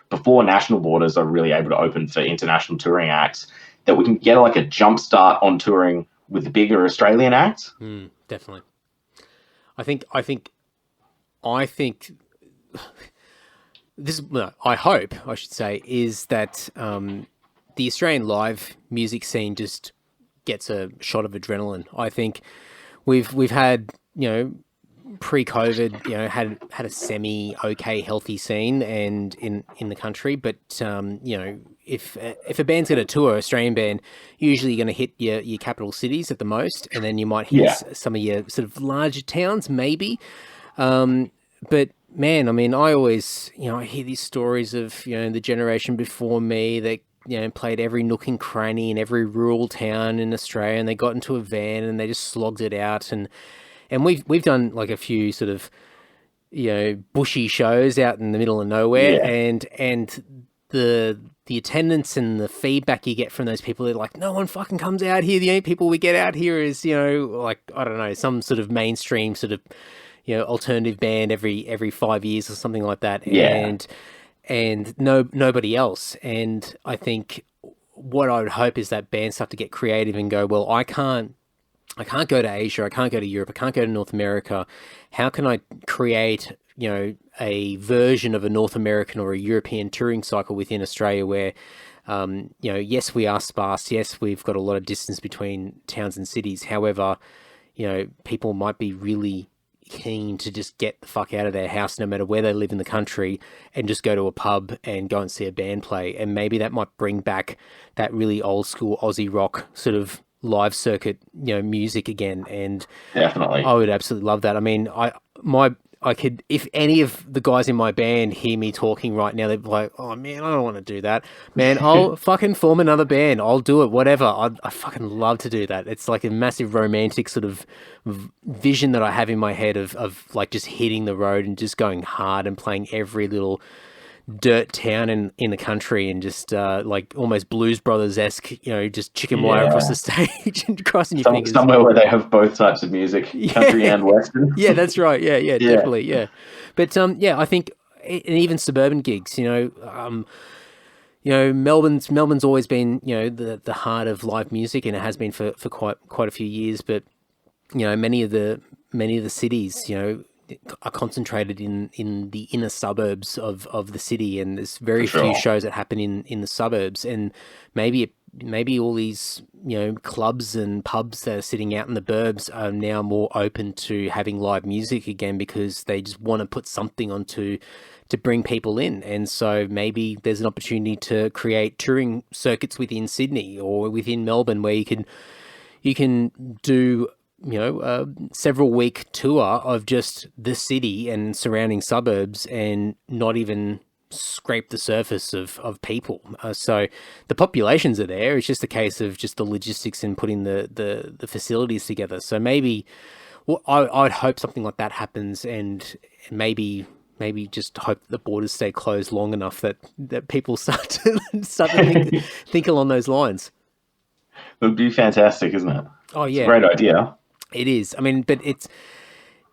before national borders are really able to open for international touring acts, that we can get a jump start on touring with the bigger Australian acts. Definitely. I think this, I hope, I should say, is that the Australian live music scene just gets a shot of adrenaline. I think we've had, pre-COVID, had a semi-okay healthy scene and in the country, but if a band's going to tour, Australian band, usually you're going to hit your capital cities at the most, and then you might hit some of your sort of larger towns, maybe. But man, I mean, I always, I hear these stories of, the generation before me that, played every nook and cranny in every rural town in Australia, and they got into a van and they just slogged it out. And we've done like a few sort of, bushy shows out in the middle of nowhere, and the attendance and the feedback you get from those people, they're like, no one fucking comes out here. The only people we get out here is, like, I don't know, some sort of mainstream sort of, alternative band every 5 years or something like that. And nobody else. And I think what I would hope is that bands start to get creative and go, well, I can't go to Asia, I can't go to Europe, I can't go to North America. How can I create, a version of a North American or a European touring cycle within Australia where, yes, we are sparse. Yes, we've got a lot of distance between towns and cities. However, people might be really keen to just get the fuck out of their house no matter where they live in the country and just go to a pub and go and see a band play. And maybe that might bring back that really old school Aussie rock sort of live circuit, music again. And definitely, I would absolutely love that. I mean, I could, if any of the guys in my band hear me talking right now, they'd be like, oh man, I don't want to do that. Man, I'll fucking form another band. I'll do it, whatever. I fucking love to do that. It's like a massive romantic sort of vision that I have in my head of like just hitting the road and just going hard and playing every little dirt town in the country and just like almost Blues Brothers-esque, just chicken wire across the stage and crossing your fingers. Somewhere where they have both types of music, country and western. Yeah, that's right. Yeah, definitely. Yeah. But I think, and even suburban gigs, Melbourne's always been, the heart of live music, and it has been for quite a few years. But many of the cities, are concentrated in the inner suburbs of the city, and there's very few shows that happen in the suburbs. And maybe all these clubs and pubs that are sitting out in the burbs are now more open to having live music again, because they just want to put something on to bring people in. And so maybe there's an opportunity to create touring circuits within Sydney or within Melbourne where you can do several week tour of just the city and surrounding suburbs and not even scrape the surface of people. So the populations are there. It's just a case of just the logistics and putting the facilities together. So maybe I'd hope something like that happens, and maybe just hope the borders stay closed long enough that people start to think along those lines. It would be fantastic, isn't it? Oh yeah, it's a great idea. It is. I mean, but it's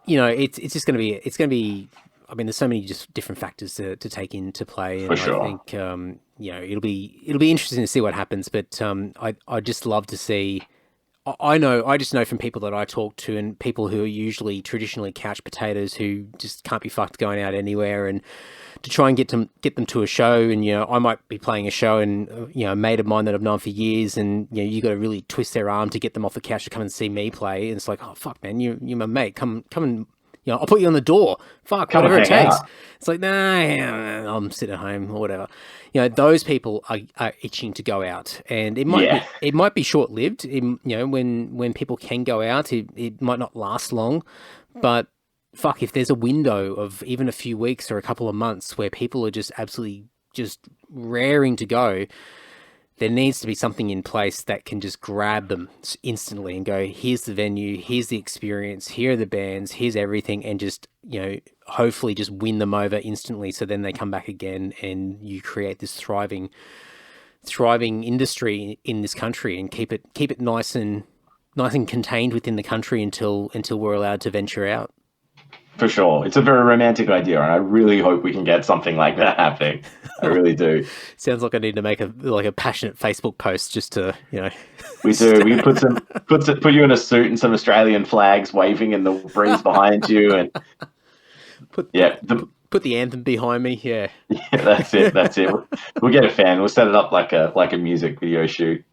just going to be. I mean, there's so many just different factors to take into play, and For sure. I think it'll be interesting to see what happens. But I just love to see. I just know from people that I talk to, and people who are usually traditionally couch potatoes who just can't be fucked going out anywhere, and to try and get them to a show. And I might be playing a show, and a mate of mine that I've known for years, and you got to really twist their arm to get them off the couch to come and see me play. And it's like, oh fuck, man, you're my mate. Come and I'll put you on the door. Fuck, whatever it takes. It's like, nah, I'm sitting at home or whatever. Those people are itching to go out, and it might be short lived. When people can go out, it might not last long, but fuck, if there's a window of even a few weeks or a couple of months where people are just absolutely just raring to go, there needs to be something in place that can just grab them instantly and go, here's the venue, here's the experience, here are the bands, here's everything, and just, hopefully just win them over instantly, so then they come back again and you create this thriving industry in this country, and keep it nice and contained within the country until we're allowed to venture out. For sure. It's a very romantic idea, and I really hope we can get something like that happening. I really do. Sounds like I need to make a passionate Facebook post just to, We do. We put you in a suit and some Australian flags waving in the breeze behind you, and put the anthem behind me. Yeah. Yeah, that's it. We'll get a fan. We'll set it up like a music video shoot.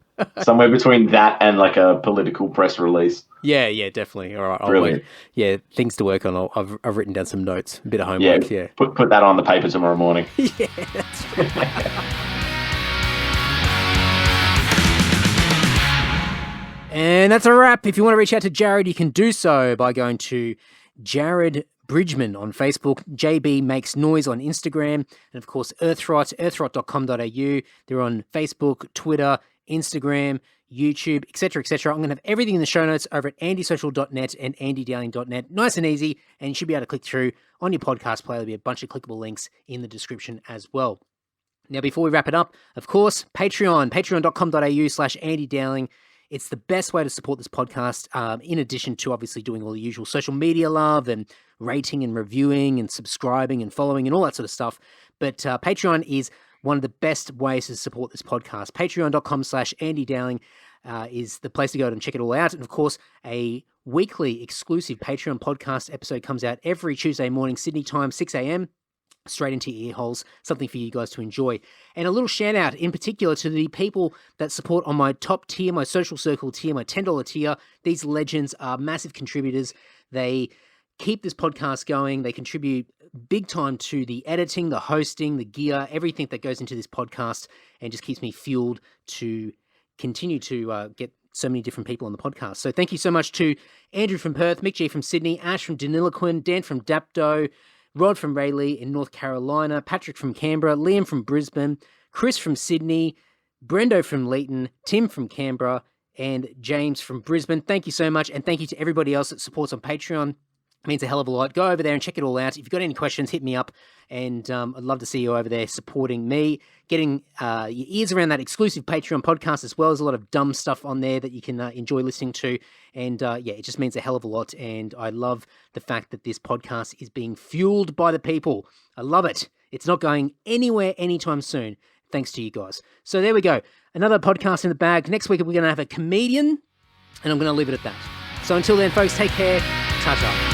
Somewhere between that and like a political press release. Yeah, definitely. All right, Brilliant. Yeah, things to work on. I've written down some notes, a bit of homework. Yeah. Put that on the paper tomorrow morning. Yeah, that's right. And that's a wrap. If you want to reach out to Jared, you can do so by going to Jared Bridgeman on Facebook, JB Makes Noise on Instagram, and of course earthrot.com.au. They're on Facebook, Twitter, Instagram, YouTube, etc., etc. I'm going to have everything in the show notes over at andysocial.net and andydowling.net. Nice and easy, and you should be able to click through on your podcast player. There'll be a bunch of clickable links in the description as well. Now, before we wrap it up, of course, patreon.com.au/andydowling. It's the best way to support this podcast, in addition to obviously doing all the usual social media love and rating and reviewing and subscribing and following and all that sort of stuff. But Patreon is one of the best ways to support this podcast. Patreon.com/andydowling is the place to go and check it all out. And of course, a weekly exclusive Patreon podcast episode comes out every Tuesday morning, Sydney time, 6 a.m, straight into your ear holes, something for you guys to enjoy. And a little shout out in particular to the people that support on my top tier, my social circle tier, my $10 tier. These legends are massive contributors. They keep this podcast going. They contribute big time to the editing, the hosting, the gear, everything that goes into this podcast, and just keeps me fueled to continue to get so many different people on the podcast. So thank you so much to Andrew from Perth, Mick G from Sydney, Ash from Deniliquin, Dan from Dapto, Rod from Rayleigh in North Carolina, Patrick from Canberra, Liam from Brisbane, Chris from Sydney, Brendo from Leeton, Tim from Canberra, and James from Brisbane. Thank you so much, and thank you to everybody else that supports on Patreon. It means a hell of a lot. Go over there and check it all out. If you've got any questions, hit me up, and I'd love to see you over there supporting me, getting your ears around that exclusive Patreon podcast as well. There's a lot of dumb stuff on there that you can enjoy listening to, and it just means a hell of a lot, and I love the fact that this podcast is being fueled by the people. I love it. It's not going anywhere anytime soon. thanks to you guys. So there we go. Another podcast in the bag. Next week, we're going to have a comedian, and I'm going to leave it at that. So until then, folks, take care. Ta-ta.